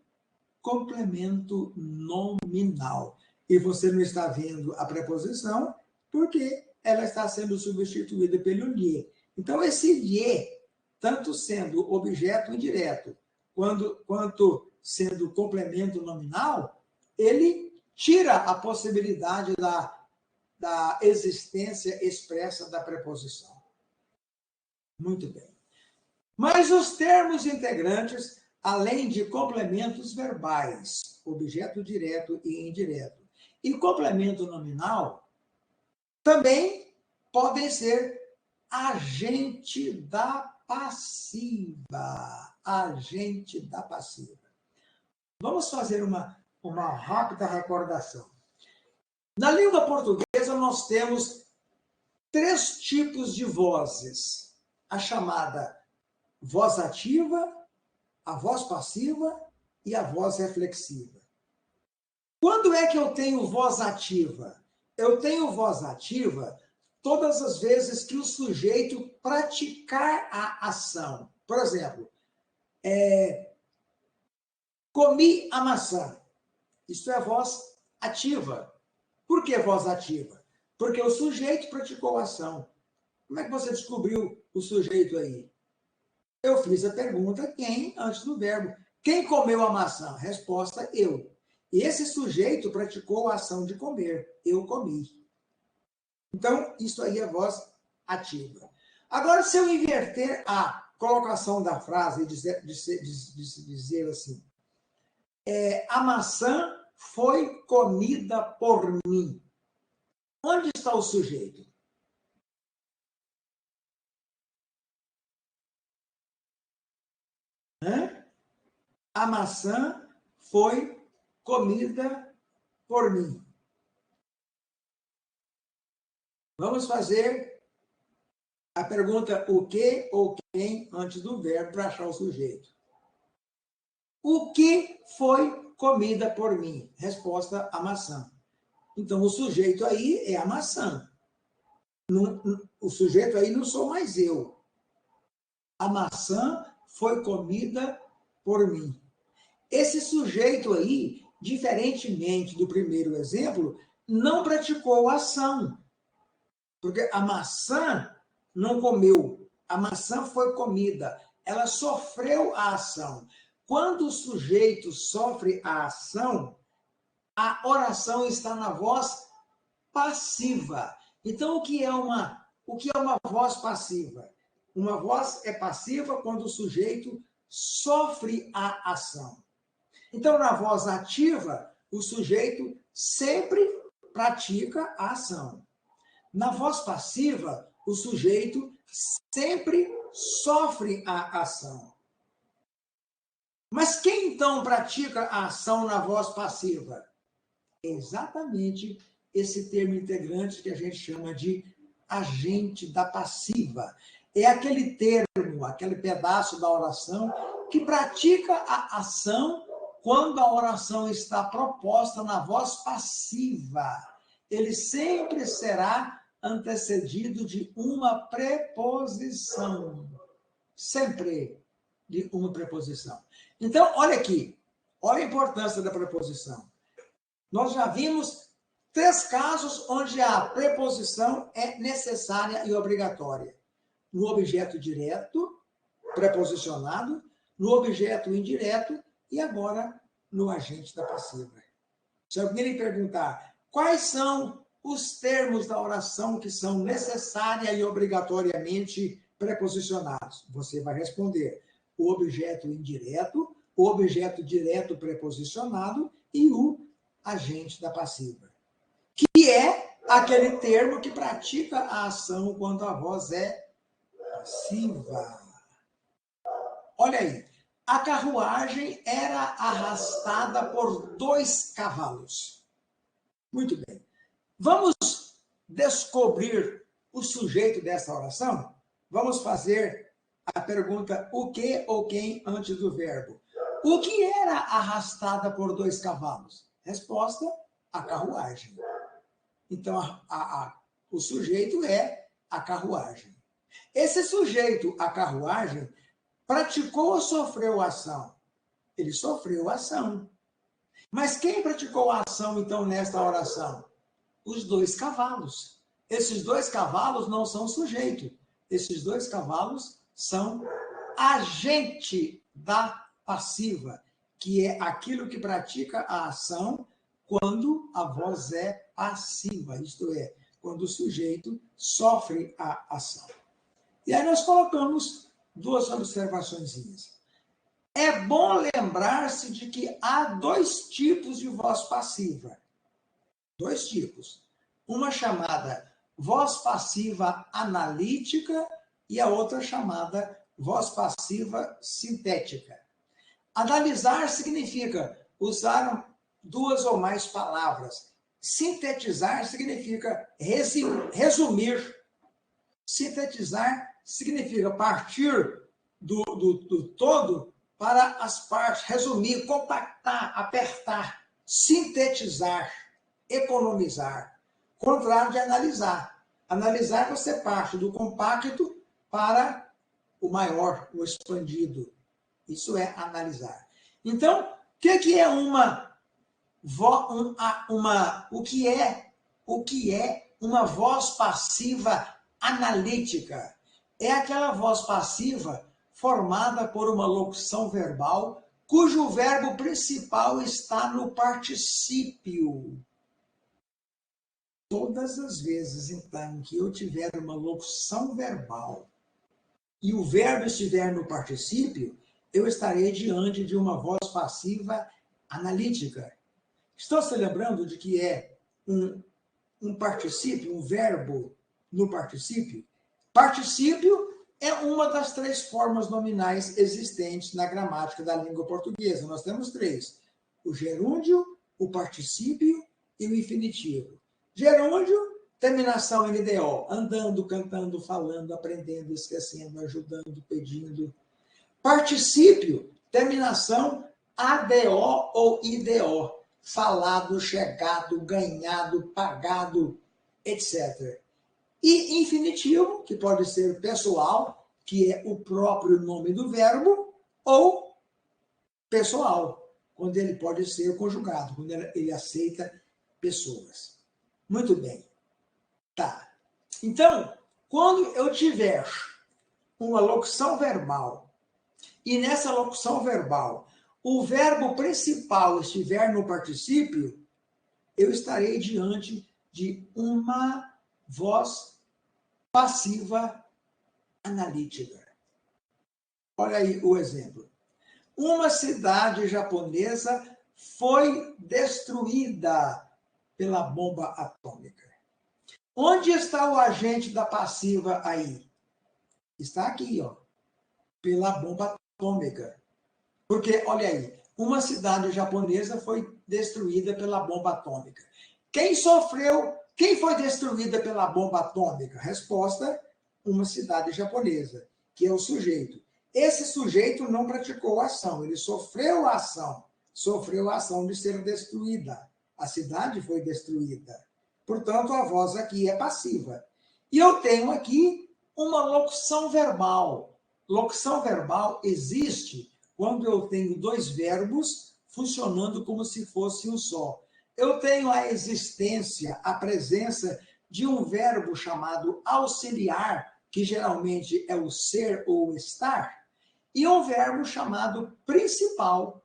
complemento nominal. E você não está vendo a preposição porque ela está sendo substituída pelo lhe. Então, esse lhe, tanto sendo objeto indireto, quanto sendo complemento nominal, ele tira a possibilidade da existência expressa da preposição. Muito bem. Mas os termos integrantes, além de complementos verbais, objeto direto e indireto, e complemento nominal, também podem ser agente da passiva. Agente da passiva. Vamos fazer uma rápida recordação. Na língua portuguesa, nós temos 3 tipos de vozes. A chamada voz ativa, a voz passiva e a voz reflexiva. Quando é que eu tenho voz ativa? Eu tenho voz ativa todas as vezes que o sujeito praticar a ação. Por exemplo, comi a maçã. Isso é voz ativa. Por que voz ativa? Porque o sujeito praticou a ação. Como é que você descobriu o sujeito aí? Eu fiz a pergunta quem antes do verbo. Quem comeu a maçã? Resposta, eu. E esse sujeito praticou a ação de comer. Eu comi. Então, isso aí é voz ativa. Agora, se eu inverter a colocação da frase e dizer assim, a maçã foi comida por mim. Onde está o sujeito? A maçã foi comida por mim. Vamos fazer a pergunta o que ou quem antes do verbo para achar o sujeito. O que foi comida por mim? Resposta, a maçã. Então, o sujeito aí é a maçã. O sujeito aí não sou mais eu. A maçã foi comida por mim. Esse sujeito aí, diferentemente do primeiro exemplo, não praticou a ação. Porque a maçã não comeu, a maçã foi comida, ela sofreu a ação. Quando o sujeito sofre a ação, a oração está na voz passiva. Então, o que é uma voz passiva? Uma voz é passiva quando o sujeito sofre a ação. Então, na voz ativa, o sujeito sempre pratica a ação. Na voz passiva, o sujeito sempre sofre a ação. Mas quem então pratica a ação na voz passiva? É exatamente esse termo integrante que a gente chama de agente da passiva. É aquele termo, aquele pedaço da oração que pratica a ação quando a oração está proposta na voz passiva. Ele sempre será antecedido de uma preposição. Sempre de uma preposição. Então, olha aqui. Olha a importância da preposição. Nós já vimos 3 casos onde a preposição é necessária e obrigatória. No objeto direto, preposicionado, no objeto indireto e agora no agente da passiva. Se alguém lhe perguntar quais são os termos da oração que são necessária e obrigatoriamente preposicionados, você vai responder o objeto indireto, o objeto direto preposicionado e o agente da passiva, que é aquele termo que pratica a ação quando a voz é passiva. Olha aí, a carruagem era arrastada por 2 cavalos. Muito bem. Vamos descobrir o sujeito dessa oração? Vamos fazer a pergunta o que ou quem antes do verbo. O que era arrastada por 2 cavalos? Resposta, a carruagem. Então, o sujeito é a carruagem. Esse sujeito, a carruagem, praticou ou sofreu a ação? Ele sofreu a ação. Mas quem praticou a ação, então, nesta oração? Os 2 cavalos. Esses 2 cavalos não são sujeito. Esses 2 cavalos são agente da passiva, que é aquilo que pratica a ação quando a voz é passiva, isto é, quando o sujeito sofre a ação. E aí nós colocamos 2 observaçõezinhas. É bom lembrar-se de que há 2 tipos de voz passiva. 2 tipos. Uma chamada voz passiva analítica e a outra chamada voz passiva sintética. Analisar significa usar 2 ou mais palavras. Sintetizar significa resumir. Sintetizar significa partir do todo para as partes, resumir, compactar, apertar, sintetizar, economizar. Contrário de analisar. Analisar, você parte do compacto para o maior, o expandido. Isso é analisar. Então, o que é uma voz passiva analítica? É aquela voz passiva formada por uma locução verbal cujo verbo principal está no particípio. Todas as vezes, então, que eu tiver uma locução verbal e o verbo estiver no particípio, eu estarei diante de uma voz passiva analítica. Estão se lembrando de que é um particípio, um verbo no particípio? Particípio é uma das 3 formas nominais existentes na gramática da língua portuguesa. Nós temos 3. O gerúndio, o particípio e o infinitivo. Gerúndio, terminação NDO, andando, cantando, falando, aprendendo, esquecendo, ajudando, pedindo. Particípio, terminação ADO ou IDO, falado, chegado, ganhado, pagado, etc. E infinitivo, que pode ser pessoal, que é o próprio nome do verbo, ou pessoal, quando ele pode ser conjugado, quando ele aceita pessoas. Muito bem. Tá. Então, quando eu tiver uma locução verbal, e nessa locução verbal o verbo principal estiver no particípio, eu estarei diante de uma voz passiva analítica. Olha aí o exemplo. Uma cidade japonesa foi destruída pela bomba atômica. Onde está o agente da passiva aí? Está aqui, ó, pela bomba atômica. Porque, olha aí, uma cidade japonesa foi destruída pela bomba atômica. Quem foi destruída pela bomba atômica? Resposta, uma cidade japonesa, que é o sujeito. Esse sujeito não praticou a ação, ele sofreu a ação de ser destruída. A cidade foi destruída. Portanto, a voz aqui é passiva. E eu tenho aqui uma locução verbal. Locução verbal existe quando eu tenho dois verbos funcionando como se fosse um só. Eu tenho a existência, a presença de um verbo chamado auxiliar, que geralmente é o ser ou o estar, e um verbo chamado principal,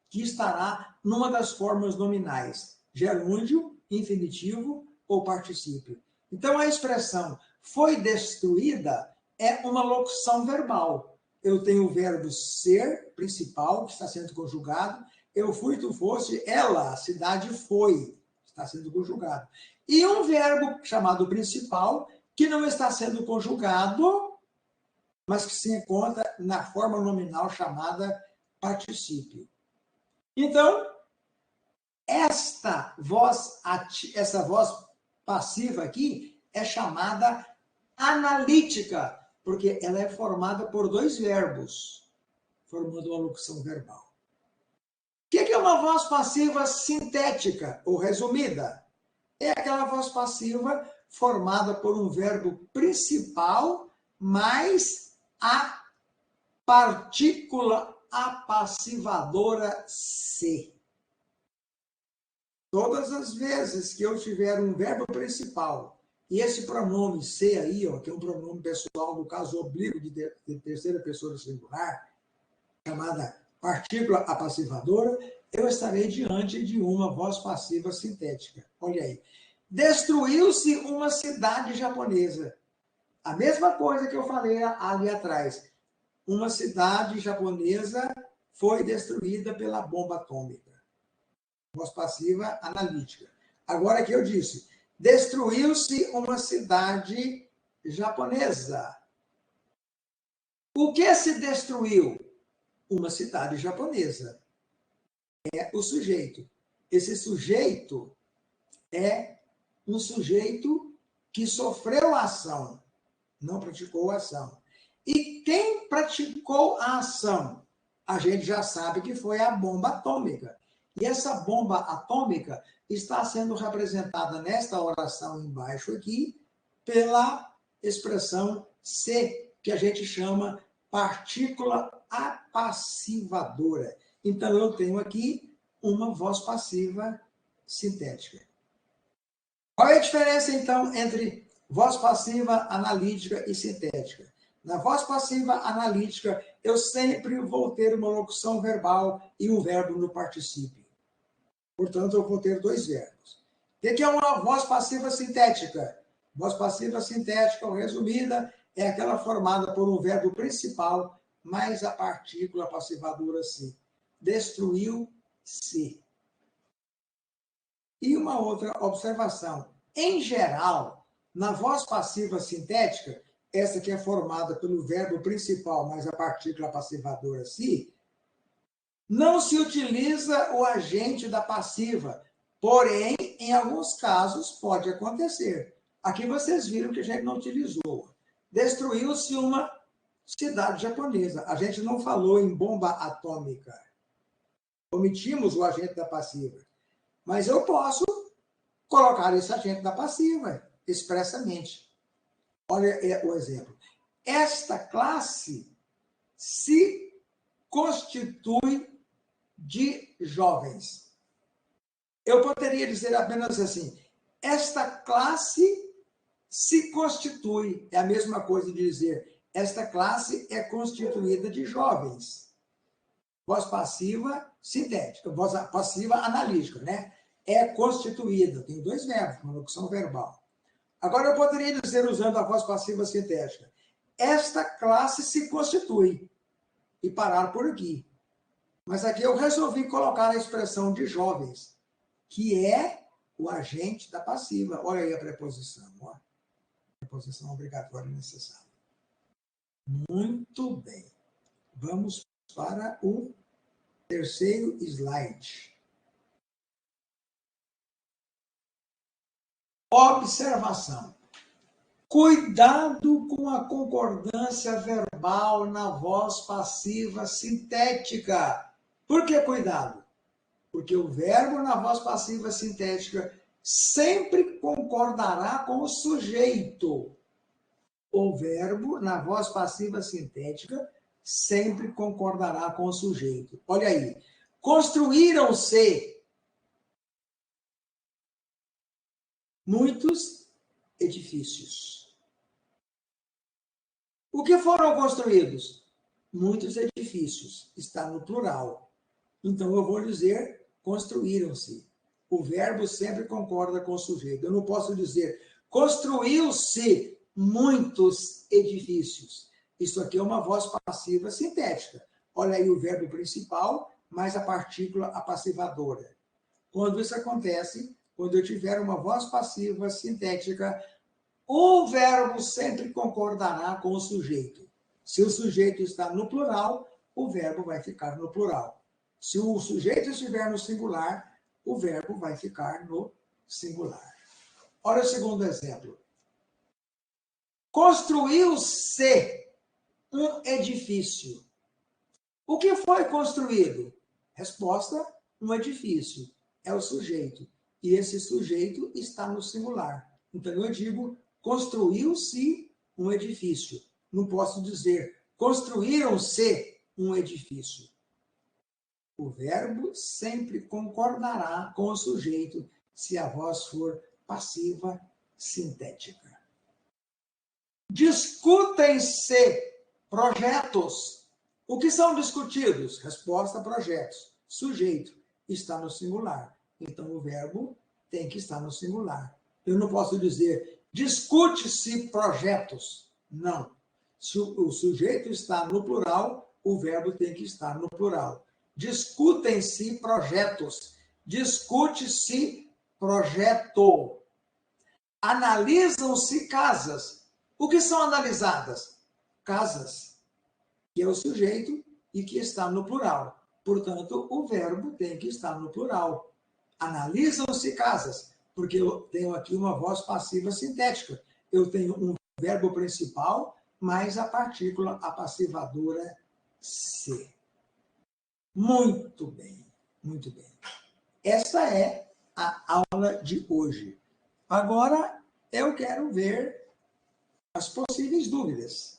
que estará numa das formas nominais, gerúndio, infinitivo ou particípio. Então, a expressão foi destruída é uma locução verbal. Eu tenho o verbo ser, principal, que está sendo conjugado. Eu fui, tu foste, ela, a cidade foi, está sendo conjugado. E um verbo chamado principal, que não está sendo conjugado, mas que se encontra na forma nominal chamada particípio. Então, essa voz passiva aqui é chamada analítica, porque ela é formada por dois verbos, formando uma locução verbal. O que é uma voz passiva sintética ou resumida? É aquela voz passiva formada por um verbo principal mais a partícula apassivadora se. Todas as vezes que eu tiver um verbo principal e esse pronome se aí, ó, que é um pronome pessoal, no caso oblíquo de terceira pessoa do singular, chamada partícula apassivadora, eu estarei diante de uma voz passiva sintética. Olha aí. Destruiu-se uma cidade japonesa. A mesma coisa que eu falei ali atrás. Uma cidade japonesa foi destruída pela bomba atômica. Voz passiva analítica. Agora que eu disse, destruiu-se uma cidade japonesa. O que se destruiu? Uma cidade japonesa. É o sujeito. Esse sujeito é um sujeito que sofreu a ação, não praticou a ação. E quem praticou a ação? A gente já sabe que foi a bomba atômica. E essa bomba atômica está sendo representada nesta oração embaixo aqui pela expressão se, que a gente chama partícula apassivadora. Então, eu tenho aqui uma voz passiva sintética. Qual é a diferença, então, entre voz passiva analítica e sintética? Na voz passiva analítica, eu sempre vou ter uma locução verbal e um verbo no particípio. Portanto, eu vou ter dois verbos. O que é uma voz passiva sintética? Voz passiva sintética, ou resumida, é aquela formada por um verbo principal mais a partícula passivadora se. Destruiu-se. E uma outra observação. Em geral, na voz passiva sintética, essa que é formada pelo verbo principal mais a partícula passivadora se, não se utiliza o agente da passiva. Porém, em alguns casos, pode acontecer. Aqui vocês viram que a gente não utilizou. Destruiu-se uma cidade japonesa. A gente não falou em bomba atômica. Omitimos o agente da passiva. Mas eu posso colocar esse agente da passiva, expressamente. Olha o exemplo. Esta classe se constitui de jovens. Eu poderia dizer apenas assim, esta classe se constitui, é a mesma coisa de dizer, esta classe é constituída de jovens. Voz passiva sintética, voz passiva analítica, né? é constituída. Tem dois verbos, uma locução verbal. Agora, eu poderia dizer, usando a voz passiva sintética, esta classe se constitui. E parar por aqui. Mas aqui eu resolvi colocar a expressão de jovens, que é o agente da passiva. Olha aí a preposição. Ó. Preposição obrigatória e necessária. Muito bem. Vamos para o terceiro slide. Observação. Cuidado com a concordância verbal na voz passiva sintética. Por que cuidado? Porque o verbo na voz passiva sintética sempre concordará com o sujeito. O verbo na voz passiva sintética sempre concordará com o sujeito. Olha aí. Construíram-se muitos edifícios. O que foram construídos? Muitos edifícios. Está no plural. Então, eu vou dizer construíram-se. O verbo sempre concorda com o sujeito. Eu não posso dizer construiu-se muitos edifícios. Isso aqui é uma voz passiva sintética. Olha aí o verbo principal, mais a partícula apassivadora. Quando isso acontece, quando eu tiver uma voz passiva sintética, o verbo sempre concordará com o sujeito. Se o sujeito está no plural, o verbo vai ficar no plural. Se o sujeito estiver no singular, o verbo vai ficar no singular. Olha o segundo exemplo. Construiu-se um edifício. O que foi construído? Resposta, um edifício. É o sujeito. E esse sujeito está no singular. Então, eu digo, construiu-se um edifício. Não posso dizer, construíram-se um edifício. O verbo sempre concordará com o sujeito se a voz for passiva sintética. Discutem-se projetos. O que são discutidos? Resposta, projetos. Sujeito está no singular. Então, o verbo tem que estar no singular. Eu não posso dizer, discute-se projetos. Não. Se o sujeito está no plural, o verbo tem que estar no plural. Discutem-se projetos. Discute-se projeto. Analisam-se casas. O que são analisadas? Casas, que é o sujeito e que está no plural. Portanto, o verbo tem que estar no plural. Analisam-se casas, porque eu tenho aqui uma voz passiva sintética. Eu tenho um verbo principal, mais a partícula apassivadora se. Muito bem, muito bem. Esta é a aula de hoje. Agora, eu quero ver as possíveis dúvidas.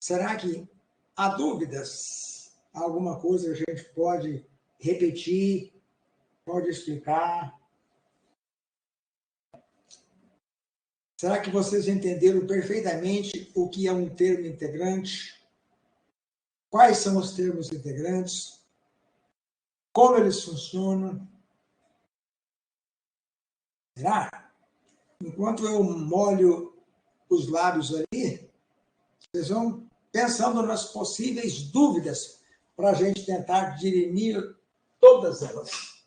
Será que há dúvidas? Alguma coisa a gente pode repetir, pode explicar? Será que vocês entenderam perfeitamente o que é um termo integrante? Quais são os termos integrantes? Como eles funcionam? Será? Enquanto eu molho os lábios ali, vocês vão pensando nas possíveis dúvidas para a gente tentar dirimir todas elas.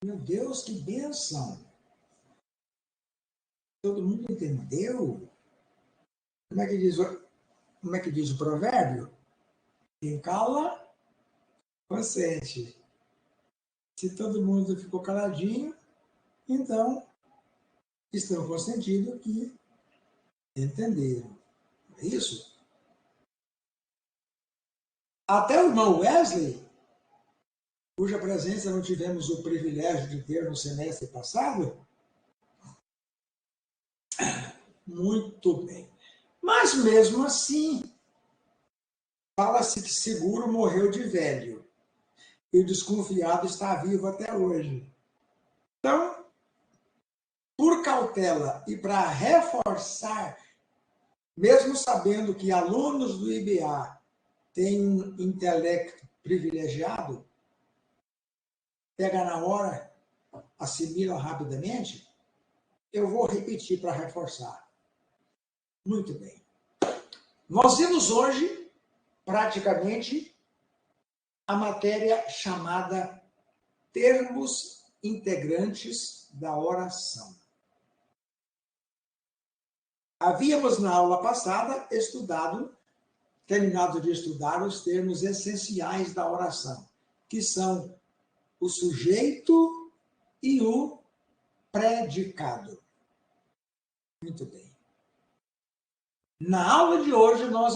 Meu Deus, que bênção! Todo mundo entendeu? Como é que diz o provérbio? Quem cala, consente. Se todo mundo ficou caladinho, então estão consentindo que entenderam. Não é isso? Até o irmão Wesley, cuja presença não tivemos o privilégio de ter no semestre passado, Muito bem. Mas mesmo assim, fala-se que seguro morreu de velho e o desconfiado está vivo até hoje. Então, por cautela e para reforçar, mesmo sabendo que alunos do IBA têm um intelecto privilegiado, pega na hora, assimila rapidamente, eu vou repetir para reforçar. Muito bem. Nós vimos hoje, praticamente, a matéria chamada termos integrantes da oração. Havíamos, na aula passada, terminado de estudar os termos essenciais da oração, que são o sujeito e o predicado. Muito bem. Na aula de hoje, nós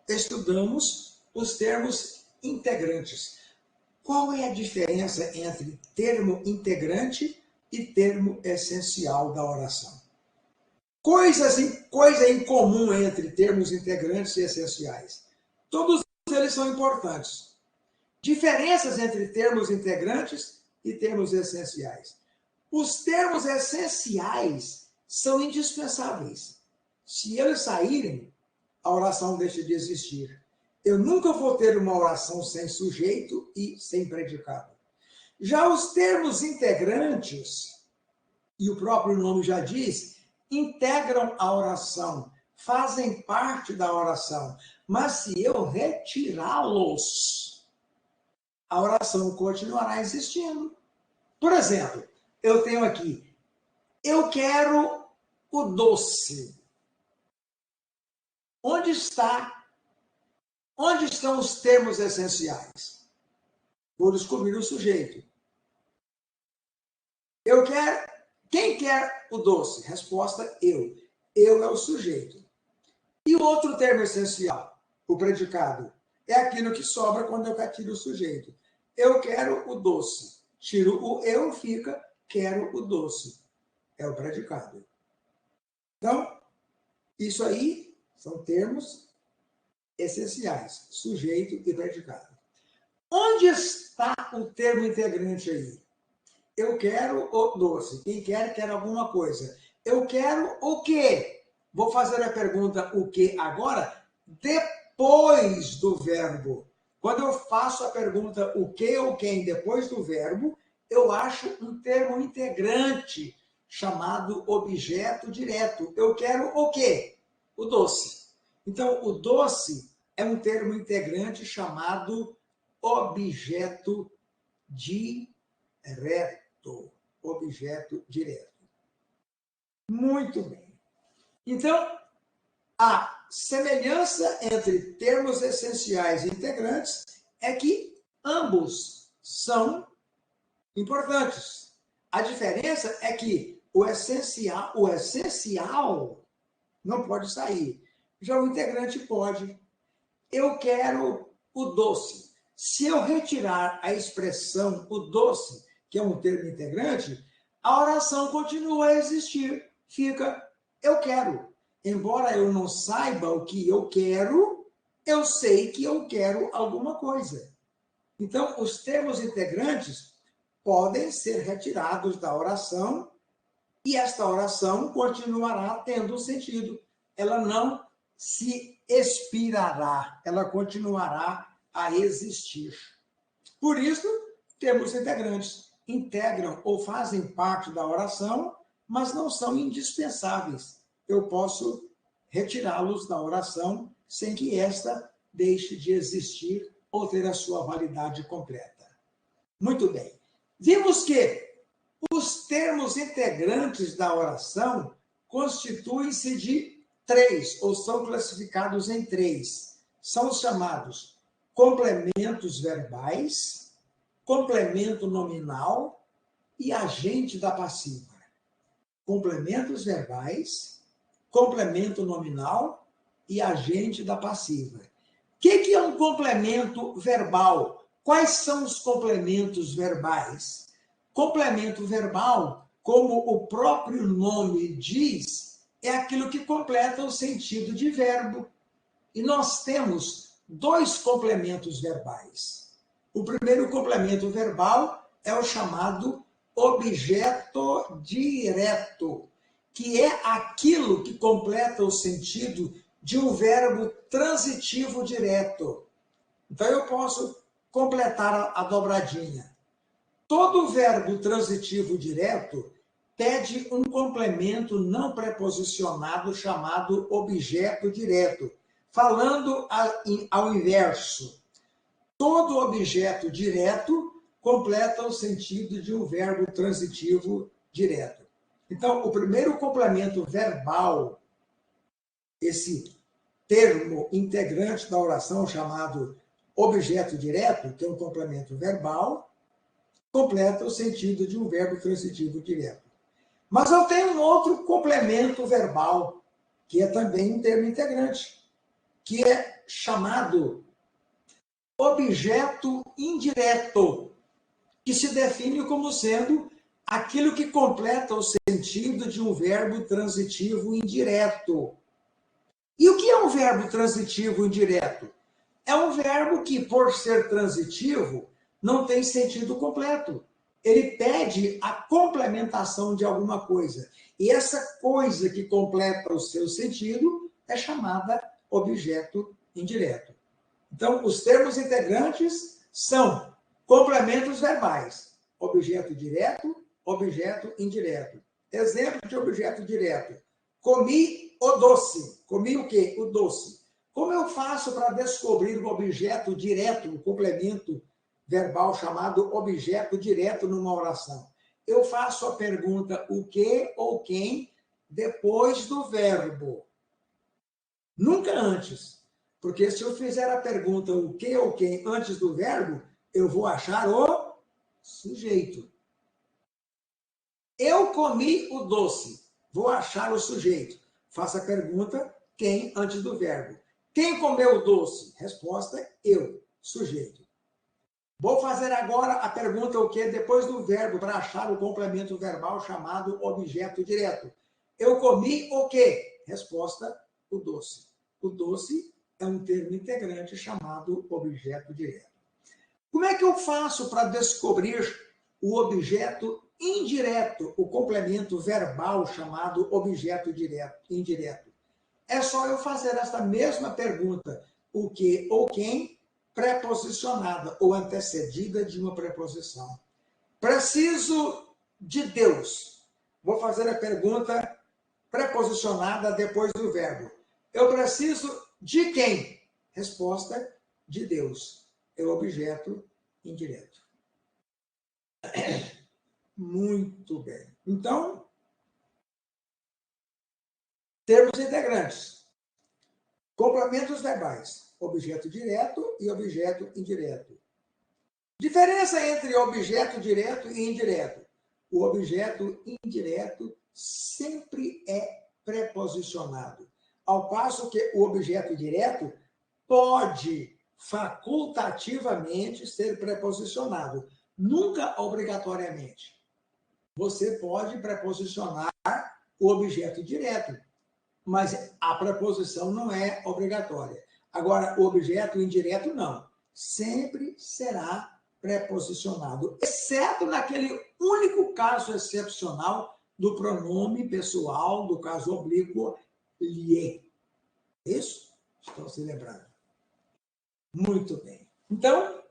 estudamos os termos integrantes. Qual é a diferença entre termo integrante e termo essencial da oração? Coisa em comum entre termos integrantes e essenciais. Todos eles são importantes. Diferenças entre termos integrantes e termos essenciais. Os termos essenciais são indispensáveis. Se eles saírem, a oração deixa de existir. Eu nunca vou ter uma oração sem sujeito e sem predicado. Já os termos integrantes, e o próprio nome já diz, integram a oração, fazem parte da oração. Mas se eu retirá-los, a oração continuará existindo. Por exemplo, eu tenho aqui, eu quero o doce. Onde estão os termos essenciais? Vou descobrir o sujeito. Quem quer o doce? Resposta, eu. Eu é o sujeito. E o outro termo essencial, o predicado, é aquilo que sobra quando eu retiro o sujeito. Eu quero o doce. Tiro o eu, fica quero o doce. É o predicado. Então, isso aí são termos essenciais, sujeito e predicado. Onde está o termo integrante aí? Eu quero o doce. Quem quer alguma coisa. Eu quero o quê? Vou fazer a pergunta o quê agora, depois do verbo. Quando eu faço a pergunta o que ou quem depois do verbo, eu acho um termo integrante chamado objeto direto. Eu quero o quê? O doce. Então, o doce é um termo integrante chamado objeto direto. Objeto direto. Muito bem. Então, a semelhança entre termos essenciais e integrantes é que ambos são importantes. A diferença é que o essencial não pode sair. Já o integrante pode. Eu quero o doce. Se eu retirar a expressão o doce, que é um termo integrante, a oração continua a existir. Fica eu quero. Embora eu não saiba o que eu quero, eu sei que eu quero alguma coisa. Então, os termos integrantes podem ser retirados da oração e esta oração continuará tendo sentido. Ela não se expirará, ela continuará a existir. Por isso, termos integrantes integram ou fazem parte da oração, mas não são indispensáveis. Eu posso retirá-los da oração sem que esta deixe de existir ou ter a sua validade completa. Muito bem. Vimos que os termos integrantes da oração constituem-se de 3, ou são classificados em 3. São os chamados complementos verbais, complemento nominal e agente da passiva. Complementos verbais, complemento nominal e agente da passiva. O que é um complemento verbal? Quais são os complementos verbais? Complemento verbal, como o próprio nome diz, é aquilo que completa o sentido de verbo. E nós temos dois complementos verbais. O primeiro complemento verbal é o chamado objeto direto, que é aquilo que completa o sentido de um verbo transitivo direto. Então, eu posso completar a dobradinha. Todo verbo transitivo direto pede um complemento não preposicionado chamado objeto direto. Falando ao inverso, todo objeto direto completa o sentido de um verbo transitivo direto. Então, o primeiro complemento verbal, esse termo integrante da oração chamado objeto direto, que é um complemento verbal, completa o sentido de um verbo transitivo direto. Mas eu tenho um outro complemento verbal, que é também um termo integrante, que é chamado objeto indireto, que se define como sendo aquilo que completa o sentido de um verbo transitivo indireto. E o que é um verbo transitivo indireto? É um verbo que, por ser transitivo, não tem sentido completo. Ele pede a complementação de alguma coisa. E essa coisa que completa o seu sentido é chamada objeto indireto. Então, os termos integrantes são complementos verbais. Objeto direto, objeto indireto. Exemplo de objeto direto. Comi o doce. Comi o quê? O doce. Como eu faço para descobrir o objeto direto, o complemento verbal chamado objeto direto numa oração? Eu faço a pergunta o que ou quem depois do verbo. Nunca antes. Porque se eu fizer a pergunta o que ou quem antes do verbo, eu vou achar o sujeito. Eu comi o doce. Vou achar o sujeito. Faça a pergunta quem antes do verbo. Quem comeu o doce? Resposta, eu, sujeito. Vou fazer agora a pergunta o que depois do verbo para achar o complemento verbal chamado objeto direto. Eu comi o quê? Resposta, o doce. O doce é um termo integrante chamado objeto direto. Como é que eu faço para descobrir o objeto indireto, o complemento verbal chamado objeto indireto? É só eu fazer essa mesma pergunta, o que ou quem, preposicionada ou antecedida de uma preposição. Preciso de Deus. Vou fazer a pergunta preposicionada depois do verbo. Eu preciso de quem? Resposta, de Deus. É o objeto indireto. Muito bem. Então, termos integrantes. Complementos verbais. Objeto direto e objeto indireto. Diferença entre objeto direto e indireto. O objeto indireto sempre é preposicionado, ao passo que o objeto direto pode facultativamente ser preposicionado, nunca obrigatoriamente. Você pode preposicionar o objeto direto, mas a preposição não é obrigatória. Agora, o objeto indireto não. Sempre será preposicionado, exceto naquele único caso excepcional do pronome pessoal, do caso oblíquo, lhe. Isso? Estão se lembrando? Muito bem. Então,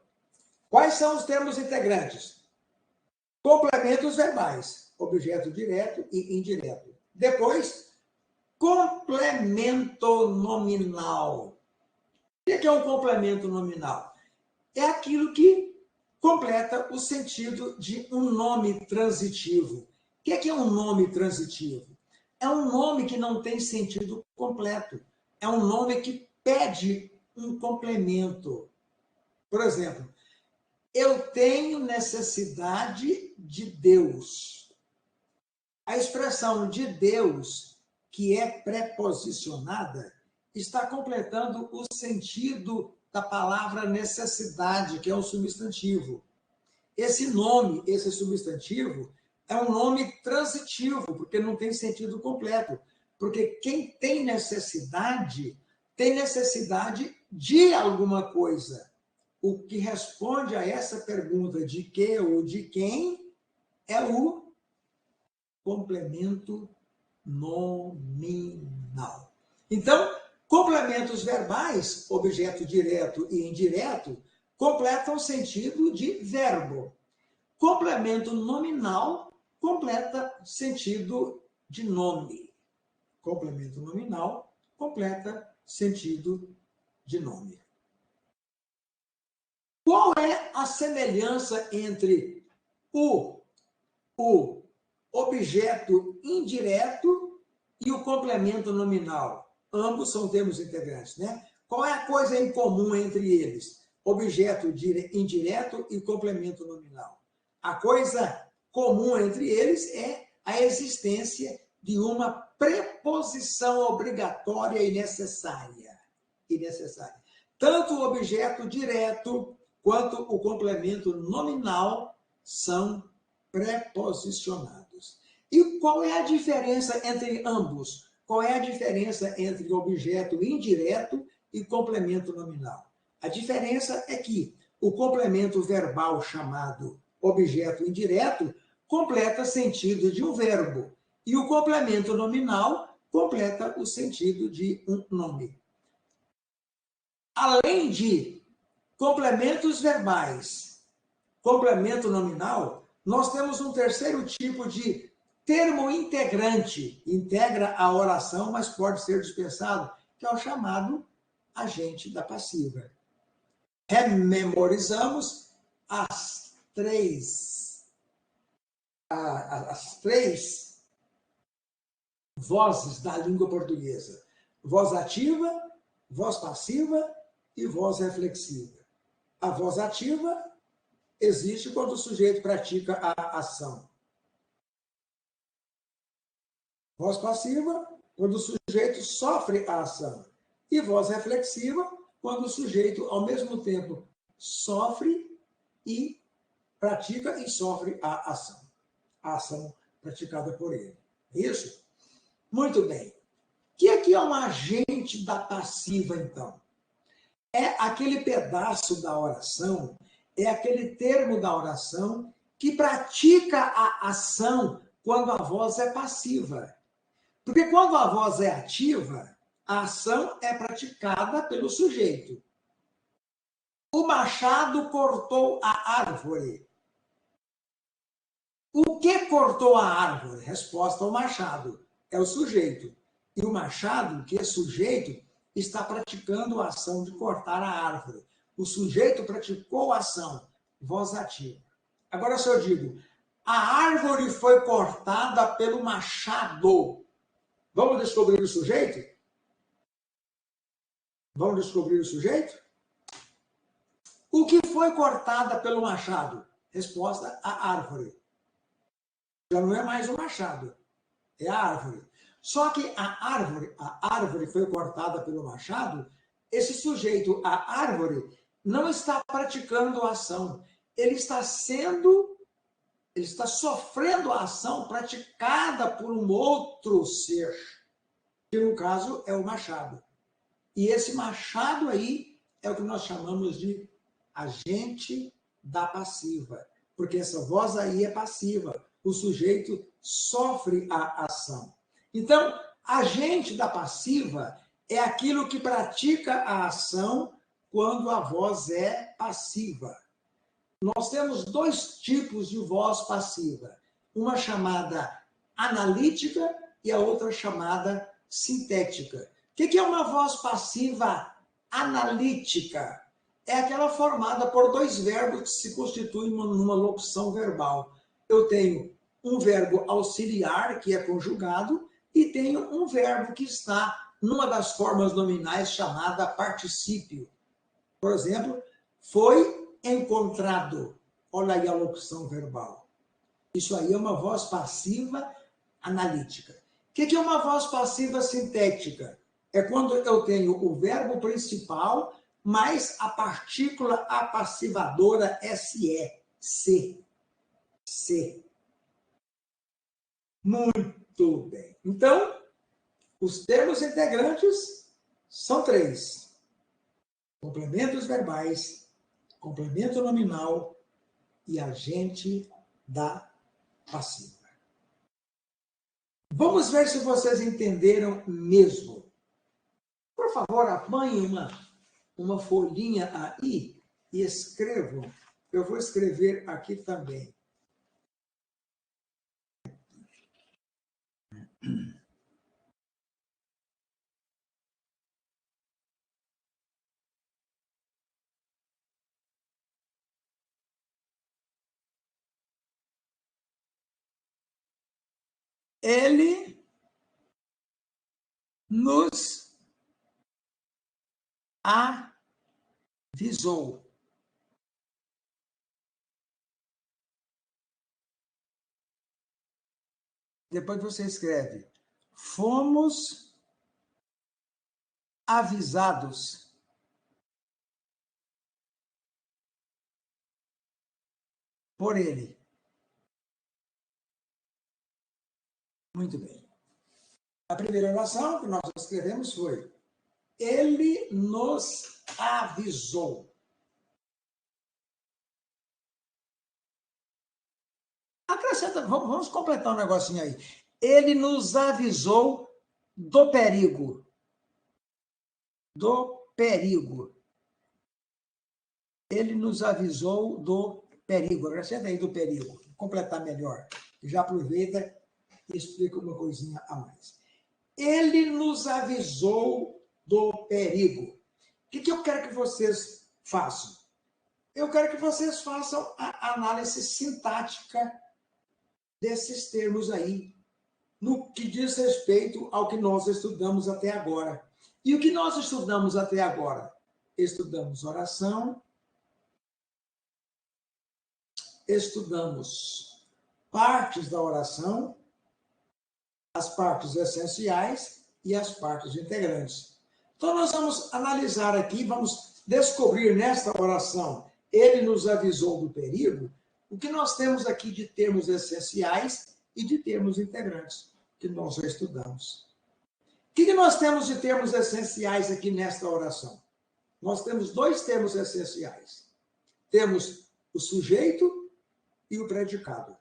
quais são os termos integrantes? Complementos verbais, objeto direto e indireto. Depois, complemento nominal. O que é um complemento nominal? É aquilo que completa o sentido de um nome transitivo. O que é um nome transitivo? É um nome que não tem sentido completo. É um nome que pede um complemento. Por exemplo, eu tenho necessidade de Deus. A expressão de Deus, que é preposicionada, está completando o sentido da palavra necessidade, que é um substantivo. Esse nome, esse substantivo, é um nome transitivo, porque não tem sentido completo. Porque quem tem necessidade de alguma coisa. O que responde a essa pergunta de que ou de quem é o complemento nominal. Então, complementos verbais, objeto direto e indireto, completam o sentido de verbo. Complemento nominal completa sentido de nome. Complemento nominal completa sentido de nome. Qual é a semelhança entre o objeto indireto e o complemento nominal? Ambos são termos integrantes, né? Qual é a coisa em comum entre eles? Objeto indireto e complemento nominal. A coisa comum entre eles é a existência de uma preposição obrigatória e necessária. Tanto o objeto direto quanto o complemento nominal são preposicionados. E qual é a diferença entre ambos? Qual é a diferença entre objeto indireto e complemento nominal? A diferença é que o complemento verbal chamado objeto indireto completa sentido de um verbo e o complemento nominal completa o sentido de um nome. Além de complementos verbais, complemento nominal, nós temos um terceiro tipo de termo integrante, integra a oração, mas pode ser dispensado, que é o chamado agente da passiva. Rememorizamos as três vozes da língua portuguesa: voz ativa, voz passiva e voz reflexiva. A voz ativa existe quando o sujeito pratica a ação. Voz passiva, quando o sujeito sofre a ação. E voz reflexiva, quando o sujeito, ao mesmo tempo, sofre e pratica e sofre a ação praticada por ele. Isso? Muito bem. O que é um agente da passiva, então? É aquele pedaço da oração, é aquele termo da oração que pratica a ação quando a voz é passiva. Porque quando a voz é ativa, a ação é praticada pelo sujeito. O machado cortou a árvore. O que cortou a árvore? Resposta: o machado. É o sujeito. E o machado, que é sujeito, está praticando a ação de cortar a árvore. O sujeito praticou a ação, voz ativa. Agora, se eu digo, a árvore foi cortada pelo machado, vamos descobrir o sujeito? Vamos descobrir o sujeito? O que foi cortada pelo machado? Resposta: a árvore. Já não é mais o machado, é a árvore. Só que a árvore foi cortada pelo machado, esse sujeito, a árvore, não está praticando a ação. Ele está sofrendo a ação praticada por um outro ser, que no caso é o machado. E esse machado aí é o que nós chamamos de agente da passiva, porque essa voz aí é passiva. O sujeito sofre a ação. Então, agente da passiva é aquilo que pratica a ação quando a voz é passiva. Nós temos dois tipos de voz passiva. Uma chamada analítica e a outra chamada sintética. O que é uma voz passiva analítica? É aquela formada por dois verbos que se constituem numa locução verbal. Eu tenho um verbo auxiliar, que é conjugado, e tenho um verbo que está numa das formas nominais chamada particípio. Por exemplo, foi encontrado. Olha aí a locução verbal. Isso aí é uma voz passiva analítica. O que é uma voz passiva sintética? É quando eu tenho o verbo principal mais a partícula apassivadora SE. Se. Muito bem. Então, Os termos integrantes são 3. Complementos verbais, complemento nominal e agente da passiva. Vamos ver se vocês entenderam mesmo. Por favor, apanhe uma folhinha aí e escrevam. Eu vou escrever aqui também. Ele nos avisou. Depois você escreve: fomos avisados por ele. Muito bem. A primeira oração que nós escrevemos foi: ele nos avisou. Acrescenta, vamos completar um negocinho aí. Ele nos avisou do perigo. Do perigo. Ele nos avisou do perigo. Acrescenta aí do perigo. Vou completar melhor. Já aproveita e explica uma coisinha a mais. Ele nos avisou do perigo. O que eu quero que vocês façam? Eu quero que vocês façam a análise sintática desses termos aí, no que diz respeito ao que nós estudamos até agora. E o que nós estudamos até agora? Estudamos oração, estudamos partes da oração, as partes essenciais e as partes integrantes. Então, nós vamos analisar aqui, vamos descobrir nesta oração, ele nos avisou do perigo, o que nós temos aqui de termos essenciais e de termos integrantes, que nós já estudamos. O que nós temos de termos essenciais aqui nesta oração? Nós temos 2 termos essenciais. Temos o sujeito e o predicado.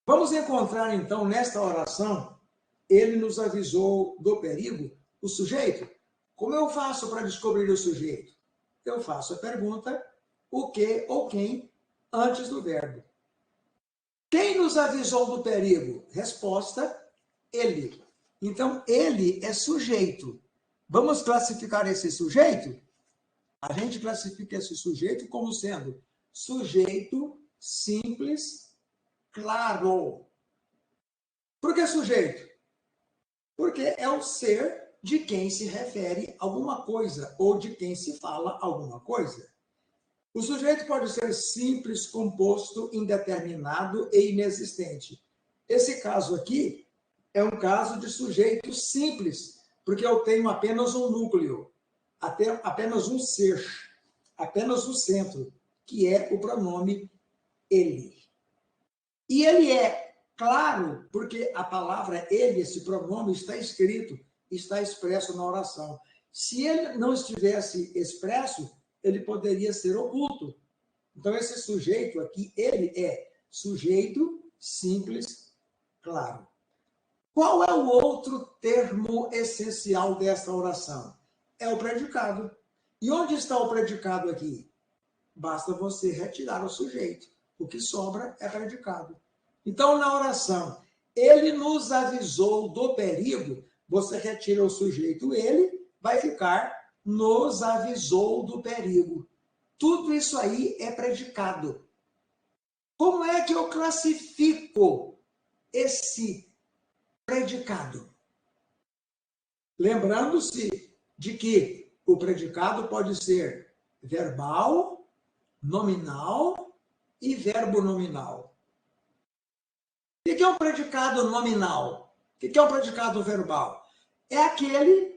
Vamos encontrar, então, nesta oração, ele nos avisou do perigo, o sujeito. Como eu faço para descobrir o sujeito? Eu faço a pergunta, o que ou quem, antes do verbo. Quem nos avisou do perigo? Resposta, ele. Então, ele é sujeito. Vamos classificar esse sujeito? A gente classifica esse sujeito como sendo sujeito simples, claro. Por que sujeito? Porque é o ser de quem se refere alguma coisa ou de quem se fala alguma coisa. O sujeito pode ser simples, composto, indeterminado e inexistente. Esse caso aqui é um caso de sujeito simples, porque eu tenho apenas um núcleo, apenas um ser, apenas um centro, que é o pronome ele. E ele é claro, porque a palavra ele, esse pronome, está escrito, está expresso na oração. Se ele não estivesse expresso, ele poderia ser oculto. Então, esse sujeito aqui, ele é sujeito simples, claro. Qual é o outro termo essencial desta oração? É o predicado. E onde está o predicado aqui? Basta você retirar o sujeito. O que sobra é predicado. Então, na oração, ele nos avisou do perigo, você retira o sujeito ele, vai ficar nos avisou do perigo. Tudo isso aí é predicado. Como é que eu classifico esse predicado? Lembrando-se de que o predicado pode ser verbal, nominal e verbo nominal. O que é um predicado nominal? O que é um predicado verbal? É aquele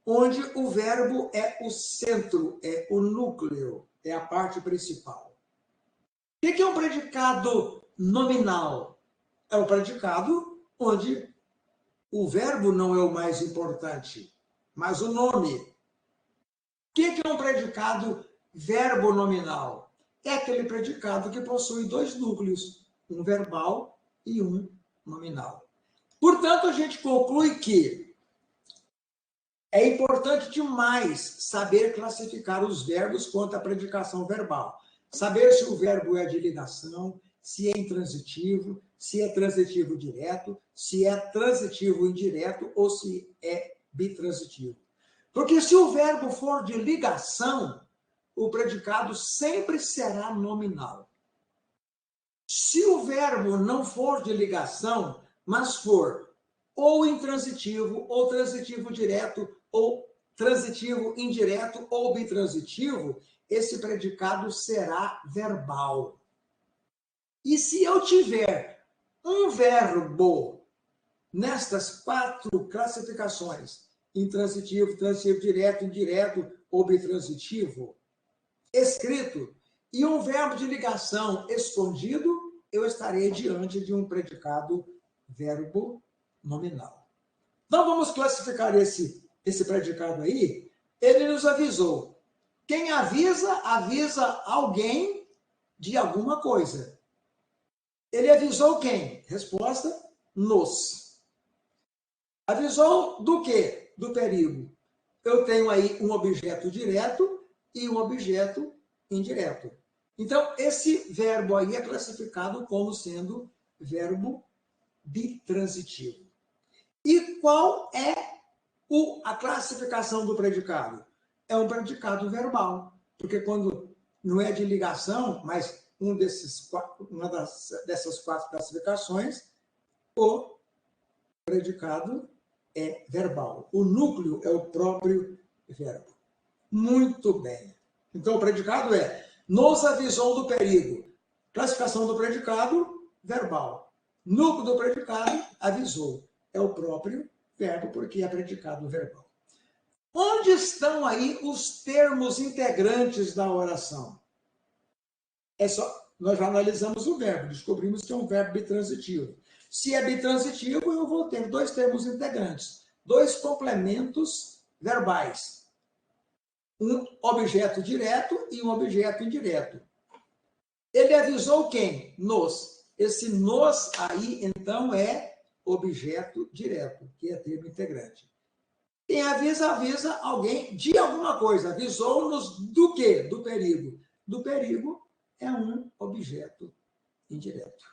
onde o verbo é o centro, é o núcleo, é a parte principal. O que é um predicado nominal? É um predicado onde o verbo não é o mais importante, mas o nome. O que é um predicado verbo nominal? É aquele predicado que possui dois núcleos, um verbal e um nominal. Portanto, a gente conclui que é importante demais saber classificar os verbos quanto à predicação verbal. Saber se o verbo é de ligação, se é intransitivo, se é transitivo direto, se é transitivo indireto ou se é bitransitivo. Porque se o verbo for de ligação, o predicado sempre será nominal. Se o verbo não for de ligação, mas for ou intransitivo, ou transitivo direto, ou transitivo indireto, ou bitransitivo, esse predicado será verbal. E se eu tiver um verbo nestas 4 classificações, intransitivo, transitivo direto, indireto ou bitransitivo, escrito, e um verbo de ligação escondido, eu estarei diante de um predicado verbo nominal. Então, vamos classificar esse predicado aí. Ele nos avisou. Quem avisa, avisa alguém de alguma coisa. Ele avisou quem? Resposta, nos. Avisou do quê? Do perigo. Eu tenho aí um objeto direto e um objeto indireto. Então, esse verbo aí é classificado como sendo verbo bitransitivo. E qual é a classificação do predicado? É um predicado verbal, porque quando não é de ligação, mas dessas 4 classificações, o predicado é verbal. O núcleo é o próprio verbo. Muito bem. Então, o predicado é: nos avisou do perigo. Classificação do predicado, verbal. Núcleo do predicado, avisou. É o próprio verbo, porque é predicado verbal. Onde estão aí os termos integrantes da oração? Nós já analisamos o verbo, descobrimos que é um verbo bitransitivo. Se é bitransitivo, eu vou ter 2 termos integrantes, 2 complementos verbais. Um objeto direto e um objeto indireto. Ele avisou quem? Nos. Esse nos aí, então, é objeto direto, que é termo integrante. Quem avisa, avisa alguém de alguma coisa. Avisou-nos do quê? Do perigo. Do perigo é um objeto indireto.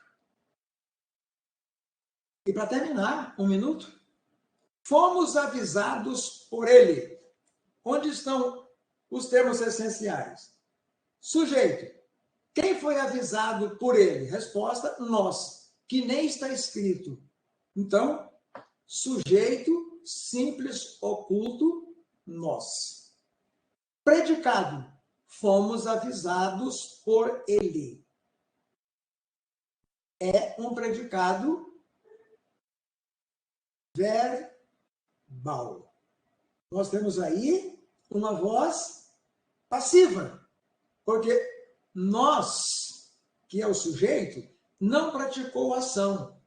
E para terminar, 1 minuto, fomos avisados por ele. Onde estão os termos essenciais? Sujeito. Quem foi avisado por ele? Resposta, nós, que nem está escrito. Então, sujeito, simples, oculto, nós. Predicado, fomos avisados por ele. É um predicado verbal. Nós temos aí uma voz passiva, porque nós, que é o sujeito, não praticou ação.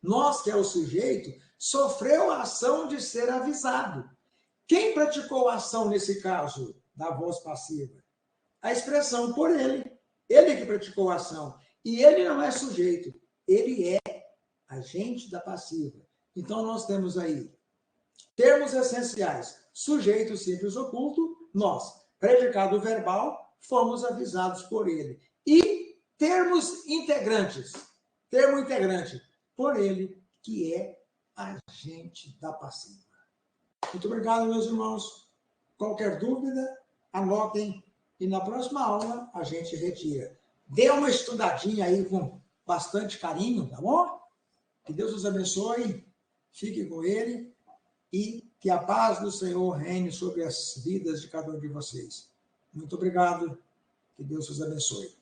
Nós, que é o sujeito, sofreu a ação de ser avisado. Quem praticou a ação nesse caso da voz passiva? A expressão por ele. Ele que praticou a ação. E ele não é sujeito. Ele é agente da passiva. Então, nós temos aí termos essenciais. Sujeito, simples, oculto, nós. Predicado verbal, fomos avisados por ele. E termos integrantes. Termo integrante, por ele, que é agente da passiva. Muito obrigado, meus irmãos. Qualquer dúvida, anotem e na próxima aula a gente retira. Dê uma estudadinha aí com bastante carinho, tá bom? Que Deus os abençoe, fique com ele e que a paz do Senhor reine sobre as vidas de cada um de vocês. Muito obrigado, que Deus os abençoe.